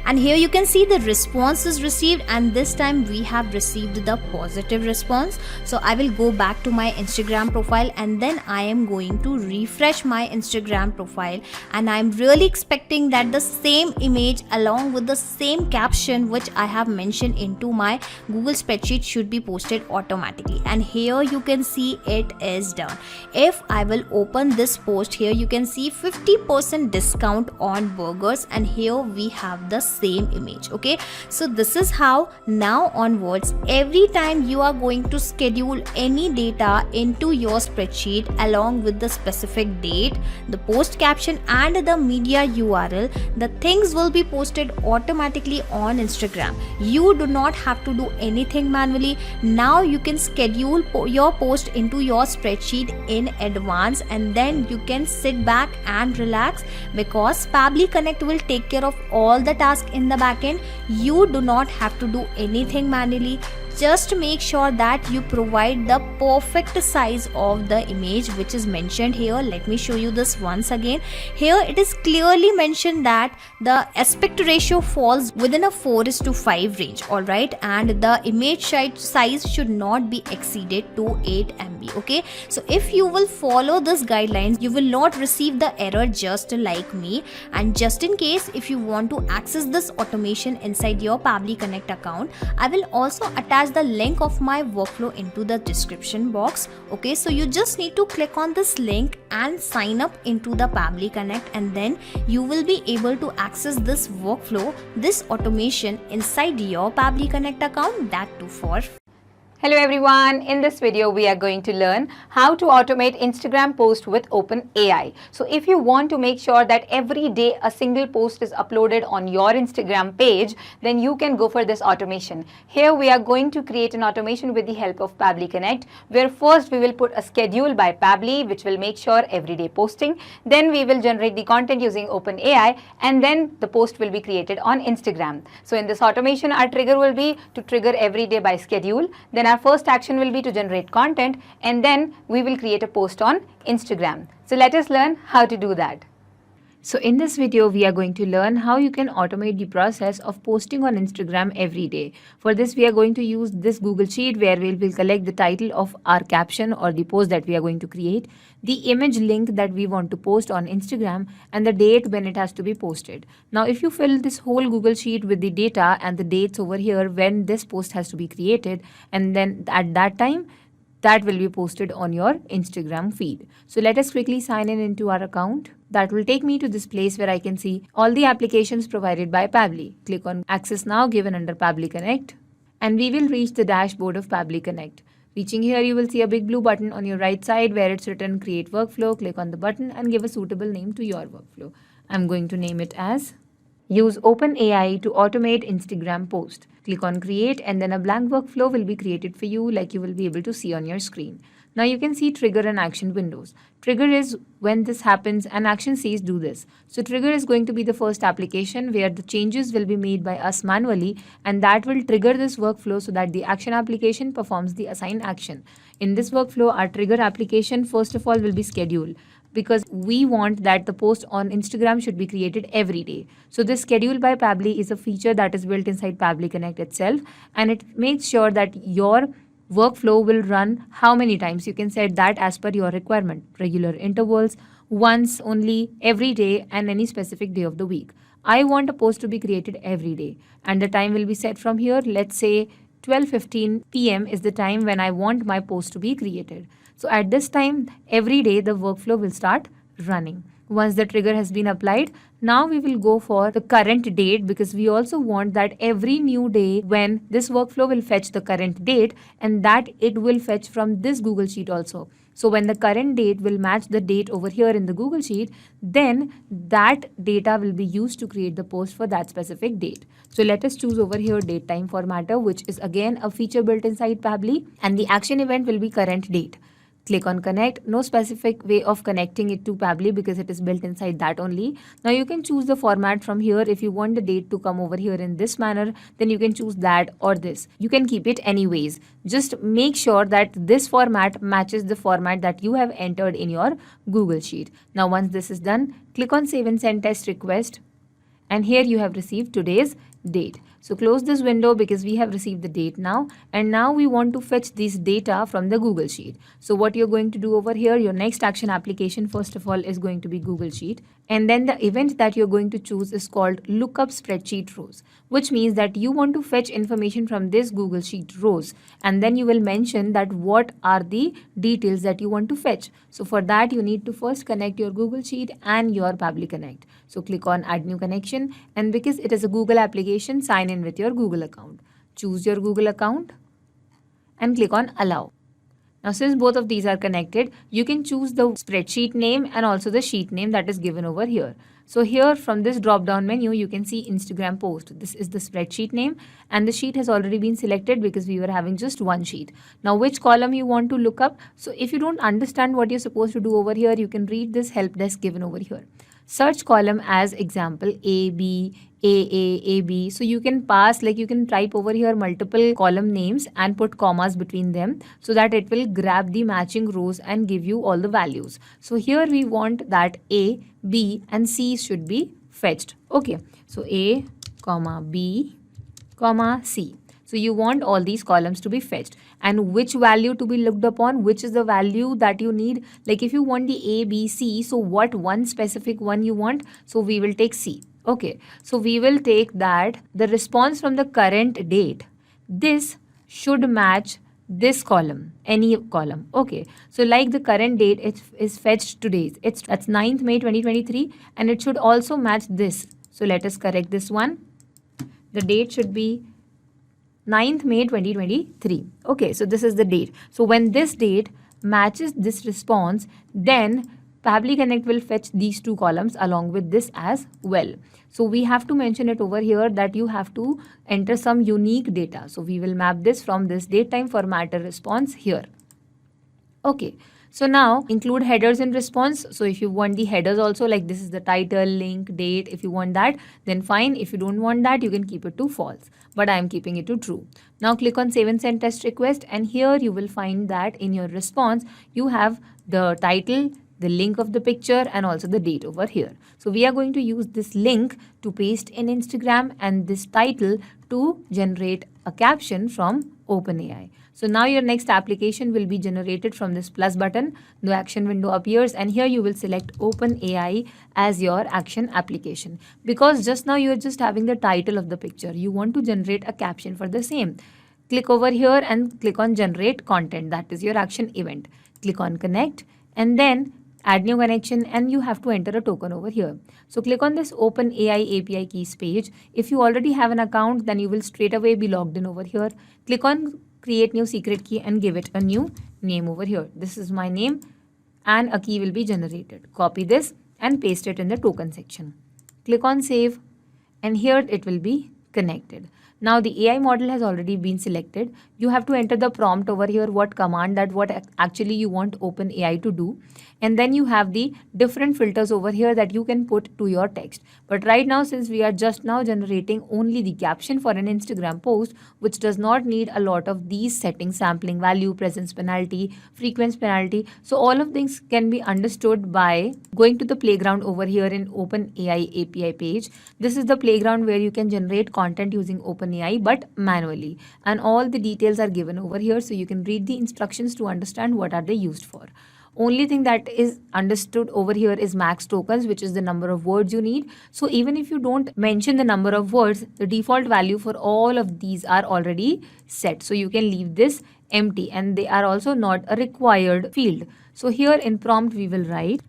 Speaker 4: And here you can see the response is received, and this time we have received the positive response. So I will go back to my Instagram profile, and then I am going to refresh my Instagram profile, and I am really expecting that the same image along with the same caption which I have mentioned into my Google spreadsheet should be posted automatically. And here you can see it is done. If I will open this post, here you can see 50% discount on burgers, and here we have the same image. Okay, so this is how now onwards, every time you are going to schedule any data into your spreadsheet along with the specific date, the post caption and the media URL, the things will be posted automatically on Instagram. You do not have to do anything manually. Now you can schedule your post into your spreadsheet in advance, and then you can sit back and relax, because Pabbly Connect will take care of all the tasks in the backend. You do not have to do anything manually. just make sure that you provide the perfect size of the image which is mentioned here. Let me show you this once again. Here it is clearly mentioned that the aspect ratio falls within a 4:5 range, alright, and the image size should not be exceeded to 8 MB. Okay, so if you will follow this guidelines, you will not receive the error just like me. And just in case if you want to access this automation inside your Pabbly Connect account, I will also attach the link of my workflow into the description box. Okay, so you just need to click on this link and sign up into the Pabbly Connect, and then you will be able to access this workflow, this automation inside your Pabbly Connect account, that too for.
Speaker 5: Hello everyone, in this video we are going to learn how to automate Instagram post with OpenAI. So if you want to make sure that every day a single post is uploaded on your Instagram page, then you can go for this automation. Here we are going to create an automation with the help of Pabbly Connect, where first we will put a schedule by Pabbly which will make sure everyday posting. Then we will generate the content using OpenAI, and then the post will be created on Instagram. So in this automation our trigger will be to trigger every day by schedule. Then our first action will be to generate content, and then we will create a post on Instagram. So let us learn how to do that.
Speaker 6: So in this video, we are going to learn how you can automate the process of posting on Instagram every day. For this, we are going to use this Google Sheet where we will collect the title of our caption or the post that we are going to create, the image link that we want to post on Instagram, and the date when it has to be posted. Now, if you fill this whole Google Sheet with the data and the dates over here when this post has to be created, and then at that time, that will be posted on your Instagram feed. So let us quickly sign in into our account. That will take me to this place where I can see all the applications provided by Pabbly. Click on Access Now given under Pabbly Connect, and we will reach the dashboard of Pabbly Connect. Reaching here, you will see a big blue button on your right side where it's written Create Workflow. Click on the button and give a suitable name to your workflow. I'm going to name it as Use OpenAI to automate Instagram post. Click on Create, and then a blank workflow will be created for you like you will be able to see on your screen. Now you can see trigger and action windows. Trigger is when this happens and action says do this. So trigger is going to be the first application where the changes will be made by us manually, and that will trigger this workflow so that the action application performs the assigned action. In this workflow, our trigger application first of all will be schedule, because we want that the post on Instagram should be created every day. So this schedule by Pabbly is a feature that is built inside Pabbly Connect itself, and it makes sure that your workflow will run how many times. You can set that as per your requirement, regular intervals, once only, every day, and any specific day of the week. I want a post to be created every day, and the time will be set from here. Let's say 12:15 p.m. is the time when I want my post to be created. So at this time, every day the workflow will start running. Once the trigger has been applied, now we will go for the current date, because we also want that every new day when this workflow will fetch the current date, and that it will fetch from this Google Sheet also. So when the current date will match the date over here in the Google Sheet, then that data will be used to create the post for that specific date. So let us choose over here date time formatter, which is again a feature built inside Pabbly, and the action event will be current date. Click on connect. No specific way of connecting it to Pabbly because it is built inside that only. Now you can choose the format from here. If you want the date to come over here in this manner, then you can choose that or this. You can keep it anyways. Just make sure that this format matches the format that you have entered in your Google Sheet. Now once this is done, click on save and send test request. And here you have received today's date. So close this window because we have received the date now, and now we want to fetch this data from the Google Sheet. So what you're going to do over here, your next action application first of all is going to be Google Sheet, and then the event that you're going to choose is called lookup spreadsheet rows, which means that you want to fetch information from this Google Sheet rows, and then you will mention that what are the details that you want to fetch. So for that you need to first connect your Google Sheet and your Pabbly Connect. So click on add new connection, and because it is a Google application, sign in with your Google account. Choose your Google account and click on allow. Now since both of these are connected, you can choose the spreadsheet name and also the sheet name that is given over here. So here from this drop down menu, you can see Instagram post. This is the spreadsheet name, and the sheet has already been selected because we were having just one sheet. Now which column you want to look up? So if you don't understand what you're supposed to do over here, you can read this help desk given over here. search column as example A, B, A, B. So you can pass, like you can type over here multiple column names and put commas between them so that it will grab the matching rows and give you all the values. So here we want that A, B and C should be fetched. Okay, so A, comma, B, comma, C. So you want all these columns to be fetched, and which value to be looked upon, which is the value that you need. Like if you want the A, B, C, so what one specific one you want? So we will take C. Okay, so we will take that the response from the current date, this should match this column, any column. Okay, so like the current date it is fetched today, that's 9th May 2023, and it should also match this. So let us correct this one. The date should be 9th May 2023. Okay, so this is the date. So when this date matches this response, then Pabbly Connect will fetch these two columns along with this as well. So we have to mention it over here that you have to enter some unique data. So we will map this from this date time formatter response here. Okay, so now include headers in response. So if you want the headers also, like this is the title, link, date, if you want that, then fine. If you don't want that, you can keep it to false, but I am keeping it to true. Now click on save and send test request, and here you will find that in your response you have the title, the link of the picture and also the date over here. So we are going to use this link to paste in Instagram and this title to generate a caption from OpenAI. So now your next application will be generated from this plus button. The action window appears and here you will select OpenAI as your action application. Because just now you are just having the title of the picture. You want to generate a caption for the same. Click over here and click on generate content. That is your action event. Click on connect and then add new connection, and you have to enter a token over here. So click on this OpenAI API keys page. If you already have an account, then you will straight away be logged in over here. Click on create new secret key and give it a new name over here. This is my name and a key will be generated. Copy this and paste it in the token section. Click on save and here it will be connected. Now the AI model has already been selected. You have to enter the prompt over here, what command, that what actually you want OpenAI to do. And then you have the different filters over here that you can put to your text. But right now, since we are just now generating only the caption for an Instagram post, which does not need a lot of these settings, sampling value, presence penalty, frequency penalty. So all of things can be understood by going to the playground over here in OpenAI API page. This is the playground where you can generate content using OpenAI but manually. And all the details are given over here, so you can read the instructions to understand what are they used for. Only thing that is understood over here is max tokens, which is the number of words you need. So even if you don't mention the number of words, the default value for all of these are already set. So you can leave this empty and they are also not a required field. So here in prompt we will write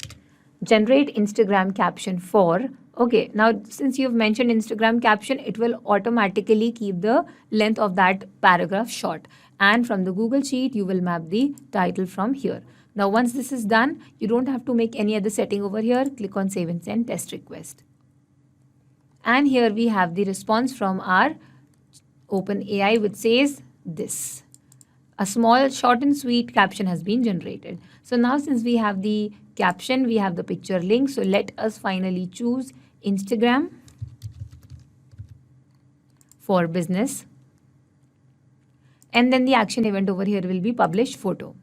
Speaker 6: generate Instagram caption for. Okay, now since you've mentioned Instagram caption, it will automatically keep the length of that paragraph short. And from the Google Sheet, you will map the title from here. Now, once this is done, you don't have to make any other setting over here. Click on save and send test request. And here we have the response from our OpenAI, which says this. A small, short and sweet caption has been generated. So now since we have the caption, we have the picture link. So let us finally choose Instagram for business. And then the action event over here will be publish photo.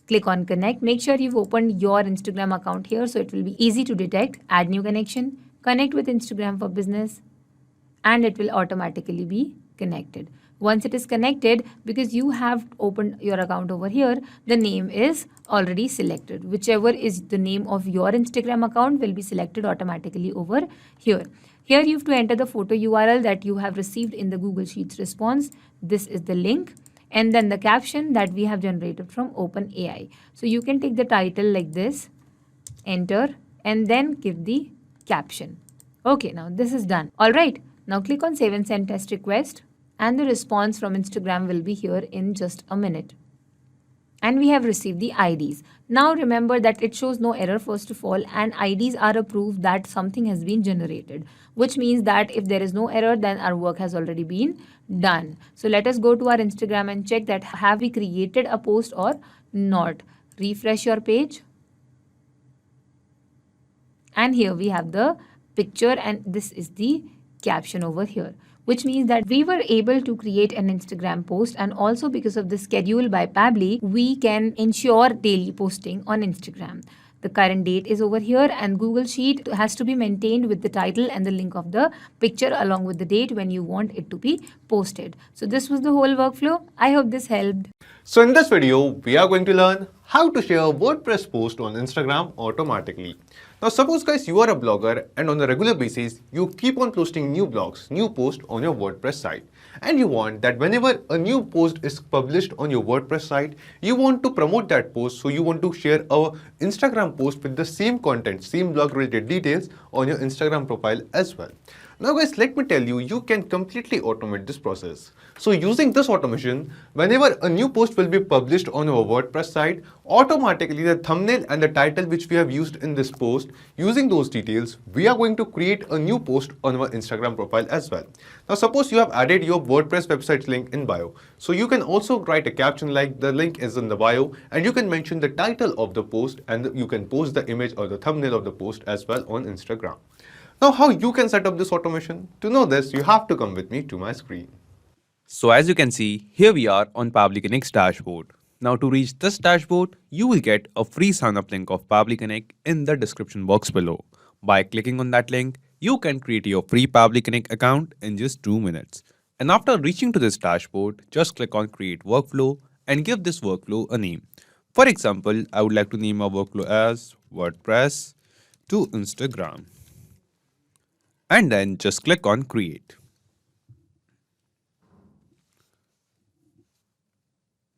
Speaker 6: Click on connect. Make sure you've opened your Instagram account here so it will be easy to detect. Add new connection. Connect with Instagram for business. And it will automatically be connected. Once it is connected, because you have opened your account over here, the name is already selected. Whichever is the name of your Instagram account will be selected automatically over here. Here you have to enter the photo URL that you have received in the Google Sheets response. This is the link. And then the caption that we have generated from OpenAI. So you can take the title like this, enter, and then give the caption. Okay, now this is done. All right, now click on save and send test request. And the response from Instagram will be here in just a minute. And we have received the IDs. Now remember that it shows no error first of all, and IDs are a proof that something has been generated, which means that if there is no error, then our work has already been done. So let us go to our Instagram and check that have we created a post or not. Refresh your page. And here we have the picture, and this is the caption over here, which means that we were able to create an Instagram post, and also because of the schedule by Pabbly, we can ensure daily posting on Instagram. The current date is over here, and Google Sheet has to be maintained with the title and the link of the picture along with the date when you want it to be posted. So this was the whole workflow. I hope this helped.
Speaker 1: So in this video, we are going to learn how to share a WordPress post on Instagram automatically. Now suppose guys you are a blogger and on a regular basis, you keep on posting new blogs, new posts on your WordPress site. And you want that whenever a new post is published on your WordPress site, you want to promote that post. So you want to share a Instagram post with the same content, same blog related details on your Instagram profile as well. Now guys, let me tell you, you can completely automate this process. So using this automation, whenever a new post will be published on our WordPress site, automatically the thumbnail and the title which we have used in this post, using those details, we are going to create a new post on our Instagram profile as well. Now suppose you have added your WordPress website link in bio. So you can also write a caption like the link is in the bio, and you can mention the title of the post, and you can post the image or the thumbnail of the post as well on Instagram. Now how you can set up this automation? To know this, you have to come with me to my screen.
Speaker 7: So as you can see, here we are on Pabbly Connect's dashboard. Now to reach this dashboard, you will get a free sign-up link of Pabbly Connect in the description box below. By clicking on that link, you can create your free Pabbly Connect account in just 2 minutes. And after reaching to this dashboard, just click on Create Workflow and give this workflow a name. For example, I would like to name our workflow as WordPress to Instagram. And then just click on Create.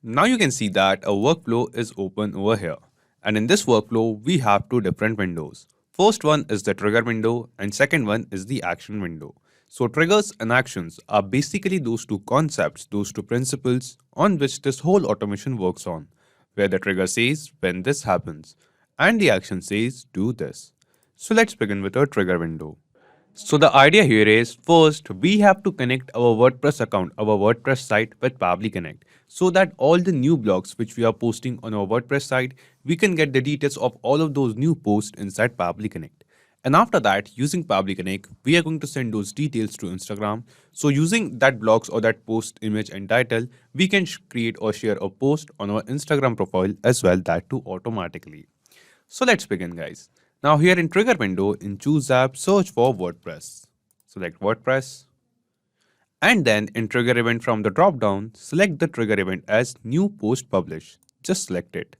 Speaker 7: Now you can see that a workflow is open over here. And in this workflow, we have two different windows. First one is the trigger window and second one is the action window. So triggers and actions are basically those two concepts, those two principles on which this whole automation works on, where the trigger says when this happens and the action says do this. So let's begin with our trigger window. So the idea here is, first we have to connect our WordPress account, our WordPress site with Pabbly Connect, so that all the new blogs which we are posting on our WordPress site, we can get the details of all of those new posts inside Pabbly Connect. And after that, using Pabbly Connect, we are going to send those details to Instagram. So using that blogs or that post image and title, we can create or share a post on our Instagram profile as well, that too automatically. So let's begin guys. Now here in trigger window, in choose app, search for WordPress. Select WordPress. And then in trigger event from the drop down, select the trigger event as new post publish. Just select it.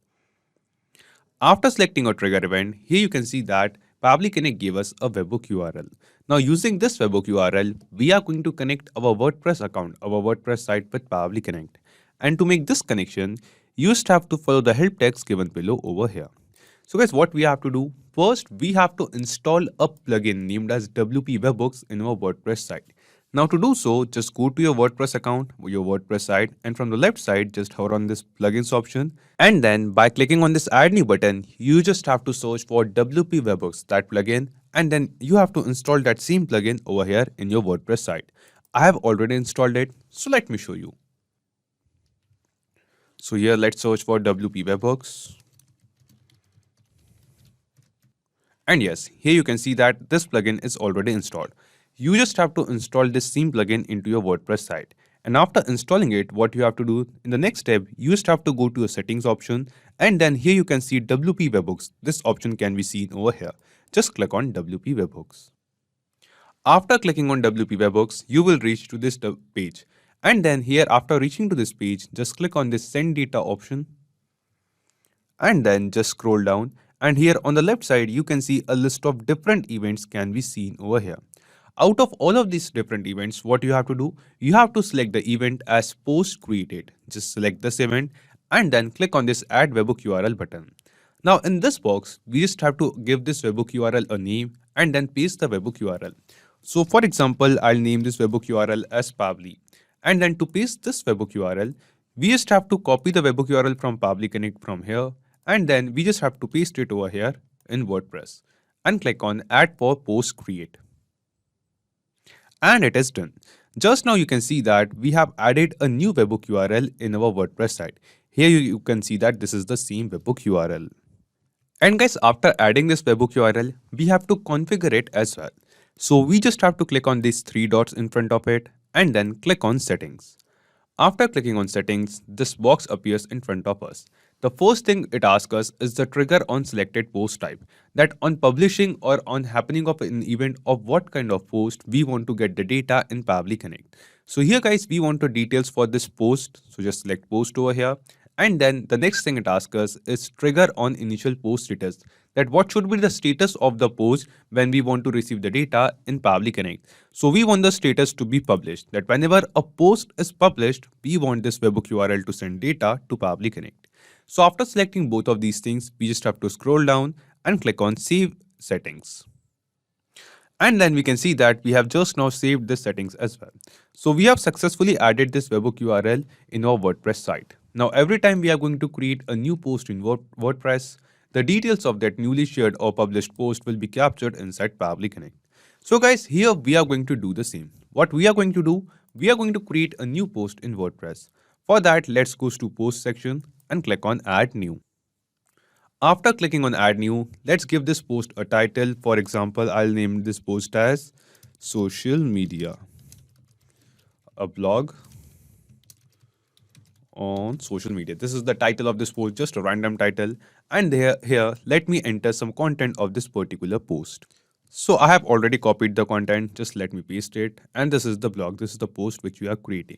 Speaker 7: After selecting a trigger event, here you can see that Pabbly Connect gave us a webhook URL. Now using this webhook URL, we are going to connect our WordPress account, our WordPress site with Pabbly Connect. And to make this connection, you just have to follow the help text given below over here. So guys, what we have to do, first we have to install a plugin named as WP Webhooks in our WordPress site. Now to do so, just go to your WordPress account, your WordPress site, and from the left side, just hover on this plugins option. And then by clicking on this add new button, you just have to search for WP Webhooks, that plugin, and then you have to install that same plugin over here in your WordPress site. I have already installed it, so let me show you. So here let's search for WP Webhooks. And yes, here you can see that this plugin is already installed. You just have to install this same plugin into your WordPress site. And after installing it, what you have to do in the next step, you just have to go to a settings option, and then here you can see WP Webhooks. This option can be seen over here. Just click on WP Webhooks. After clicking on WP Webhooks, you will reach to this page. And then here after reaching to this page, just click on this send data option. And then just scroll down. And here on the left side, you can see a list of different events can be seen over here. Out of all of these different events, what you have to do, you have to select the event as post created. Just select this event and then click on this add webhook URL button. Now in this box, we just have to give this webhook URL a name and then paste the webhook URL. So for example, I'll name this webhook URL as Pabbly. And then to paste this webhook URL, we just have to copy the webhook URL from Pabbly Connect from here. And then we just have to paste it over here in WordPress and click on add for post create. And it is done. Just now you can see that we have added a new webhook URL in our WordPress site. Here you can see that this is the same webhook URL. And guys, after adding this webhook URL, we have to configure it as well. So we just have to click on these three dots in front of it and then click on settings. After clicking on settings, this box appears in front of us. The first thing it asks us is the trigger on selected post type, that on publishing or on happening of an event of what kind of post we want to get the data in Pabbly Connect. So here guys, we want the details for this post. So just select post over here. And then the next thing it asks us is trigger on initial post status, that what should be the status of the post when we want to receive the data in Pabbly Connect. So we want the status to be published, that whenever a post is published, we want this webhook URL to send data to Pabbly Connect. So after selecting both of these things, we just have to scroll down and click on Save Settings. And then we can see that we have just now saved this settings as well. So we have successfully added this webhook URL in our WordPress site. Now every time we are going to create a new post in WordPress, the details of that newly shared or published post will be captured inside Pabbly Connect. So guys, here we are going to do the same. What we are going to do, we are going to create a new post in WordPress. For that, let's go to post section and click on add new. After clicking on add new, let's give this post a title. For example, I'll name this post as social media, a blog on social media. This is the title of this post, just a random title. And here, let me enter some content of this particular post. So I have already copied the content, just let me paste it. And this is the blog, this is the post which we are creating.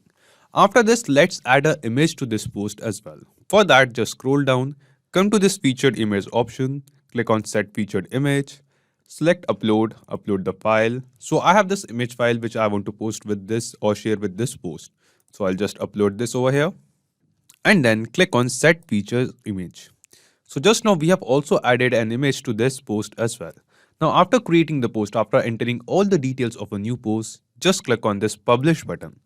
Speaker 7: After this, let's add an image to this post as well. For that, just scroll down, come to this featured image option, click on set featured image, select upload, upload the file. So I have this image file which I want to post with this or share with this post. So I'll just upload this over here and then click on set features image. So just now we have also added an image to this post as well. Now after creating the post, after entering all the details of a new post, just click on this publish button.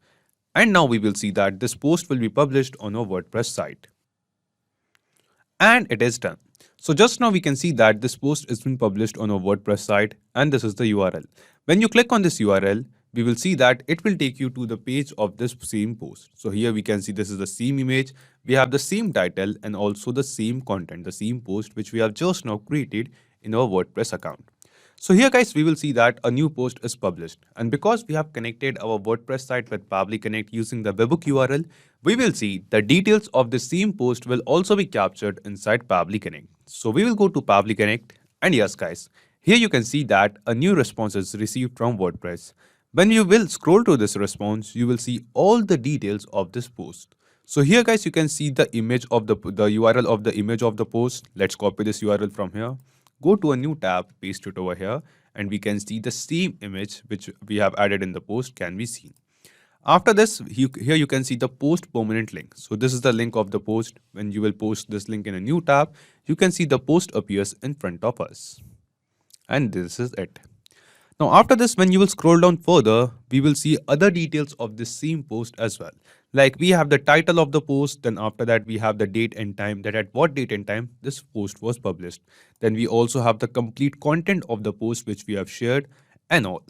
Speaker 7: And now we will see that this post will be published on our WordPress site. And it is done. So just now we can see that this post has been published on our WordPress site and this is the URL. When you click on this URL, we will see that it will take you to the page of this same post. So here we can see this is the same image. We have the same title and also the same content, the same post which we have just now created in our WordPress account. So here guys, we will see that a new post is published. And because we have connected our WordPress site with Pabbly Connect using the webhook URL, we will see the details of the same post will also be captured inside Pabbly Connect. So we will go to Pabbly Connect and yes guys, here you can see that a new response is received from WordPress. When you will scroll to this response, you will see all the details of this post. So here guys, you can see the image of the URL of the image of the post. Let's copy this URL from here. Go to a new tab, paste it over here, and we can see the same image which we have added in the post can be seen. After this, here you can see the post permanent link. So this is the link of the post. When you will post this link in a new tab, you can see the post appears in front of us. And this is it. Now after this, when you will scroll down further, we will see other details of this same post as well. Like we have the title of the post, then after that we have the date and time, that at what date and time this post was published. Then we also have the complete content of the post which we have shared and all.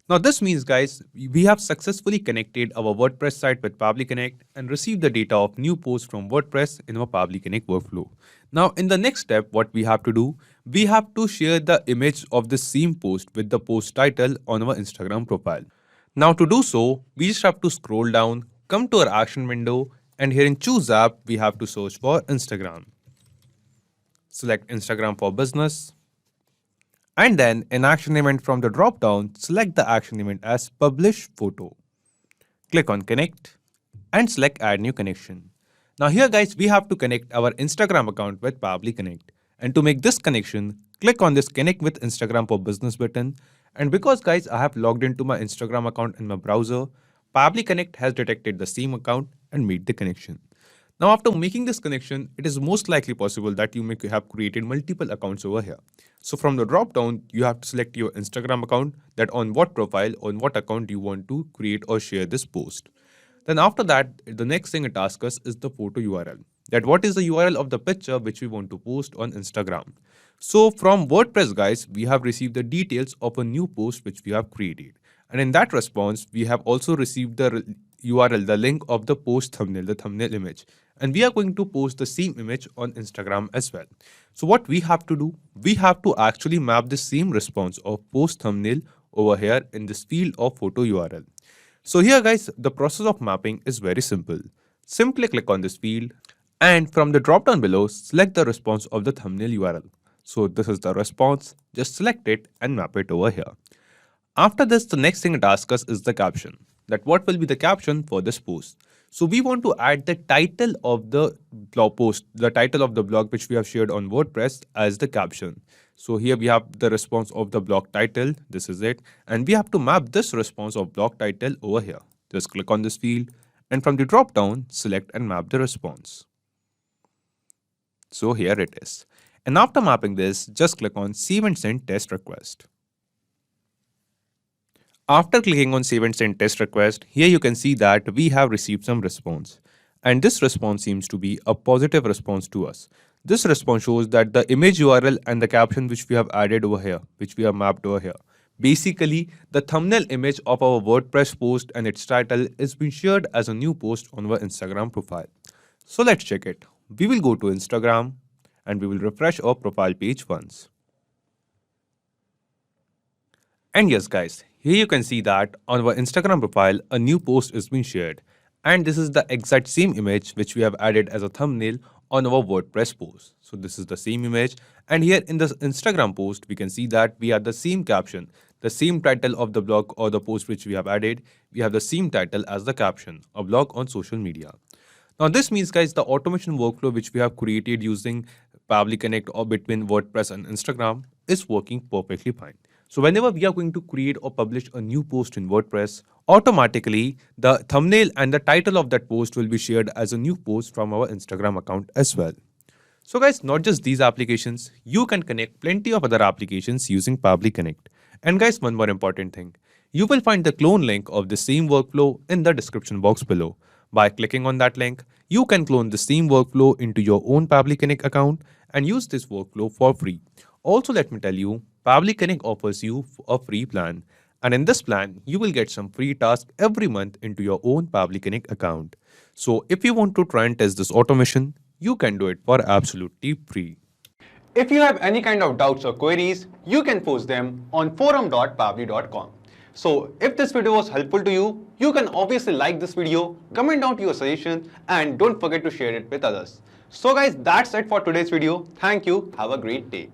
Speaker 7: Now this means guys, we have successfully connected our WordPress site with Pabbly Connect and received the data of new posts from WordPress in our Pabbly Connect workflow. Now in the next step, what we have to do, we have to share the image of the same post with the post title on our Instagram profile. Now to do so, we just have to scroll down, come to our action window, and here in choose app, we have to search for Instagram. Select Instagram for business. And then in action event from the drop down, select the action event as publish photo. Click on connect and select add new connection. Now here guys, we have to connect our Instagram account with Pabbly Connect. And to make this connection, click on this connect with Instagram for business button. And because guys, I have logged into my Instagram account in my browser, Pabbly Connect has detected the same account and made the connection. Now after making this connection, it is most likely possible that you may have created multiple accounts over here. So from the drop down, you have to select your Instagram account, that on what profile, on what account you want to create or share this post. Then after that, the next thing it asks us is the photo URL. That what is the URL of the picture which we want to post on Instagram. So from WordPress guys, we have received the details of a new post which we have created. And in that response, we have also received the URL, the link of the post thumbnail, the thumbnail image. And we are going to post the same image on Instagram as well. So what we have to do, we have to actually map the same response of post thumbnail over here in this field of photo URL. So here guys, the process of mapping is very simple. Simply click on this field and from the drop down below, select the response of the thumbnail URL. So this is the response, just select it and map it over here. After this, the next thing it asks us is the caption, that what will be the caption for this post. So we want to add the title of the blog post, the title of the blog which we have shared on WordPress as the caption. So here we have the response of the blog title, this is it, and we have to map this response of blog title over here. Just click on this field and from the drop down, select and map the response. So here it is. And after mapping this, just click on Save and Send Test Request. After clicking on Save and Send Test Request, here you can see that we have received some response. And this response seems to be a positive response to us. This response shows that the image URL and the caption which we have added over here, which we have mapped over here, basically the thumbnail image of our WordPress post and its title is being shared as a new post on our Instagram profile. So let's check it. We will go to Instagram and we will refresh our profile page once. And yes guys, here you can see that on our Instagram profile, a new post is being shared. And this is the exact same image which we have added as a thumbnail on our WordPress post. So this is the same image. And here in this Instagram post, we can see that we have the same caption, the same title of the blog or the post which we have added. We have the same title as the caption, a blog on social media. Now this means guys, the automation workflow which we have created using Pabbly Connect or between WordPress and Instagram is working perfectly fine. So whenever we are going to create or publish a new post in WordPress, automatically the thumbnail and the title of that post will be shared as a new post from our Instagram account as well. So guys, not just these applications, you can connect plenty of other applications using Pabbly Connect. And guys, one more important thing, you will find the clone link of the same workflow in the description box below. By clicking on that link, you can clone the same workflow into your own Pabbly Connect account and use this workflow for free. Also, let me tell you, Pabbly Connect offers you a free plan. And in this plan, you will get some free tasks every month into your own Pabbly Connect account. So if you want to try and test this automation, you can do it for absolutely free.
Speaker 1: If you have any kind of doubts or queries, you can post them on forum.pabbly.com. So if this video was helpful to you, you can obviously like this video, comment down your suggestions, and don't forget to share it with others. So guys, that's it for today's video. Thank you. Have a great day.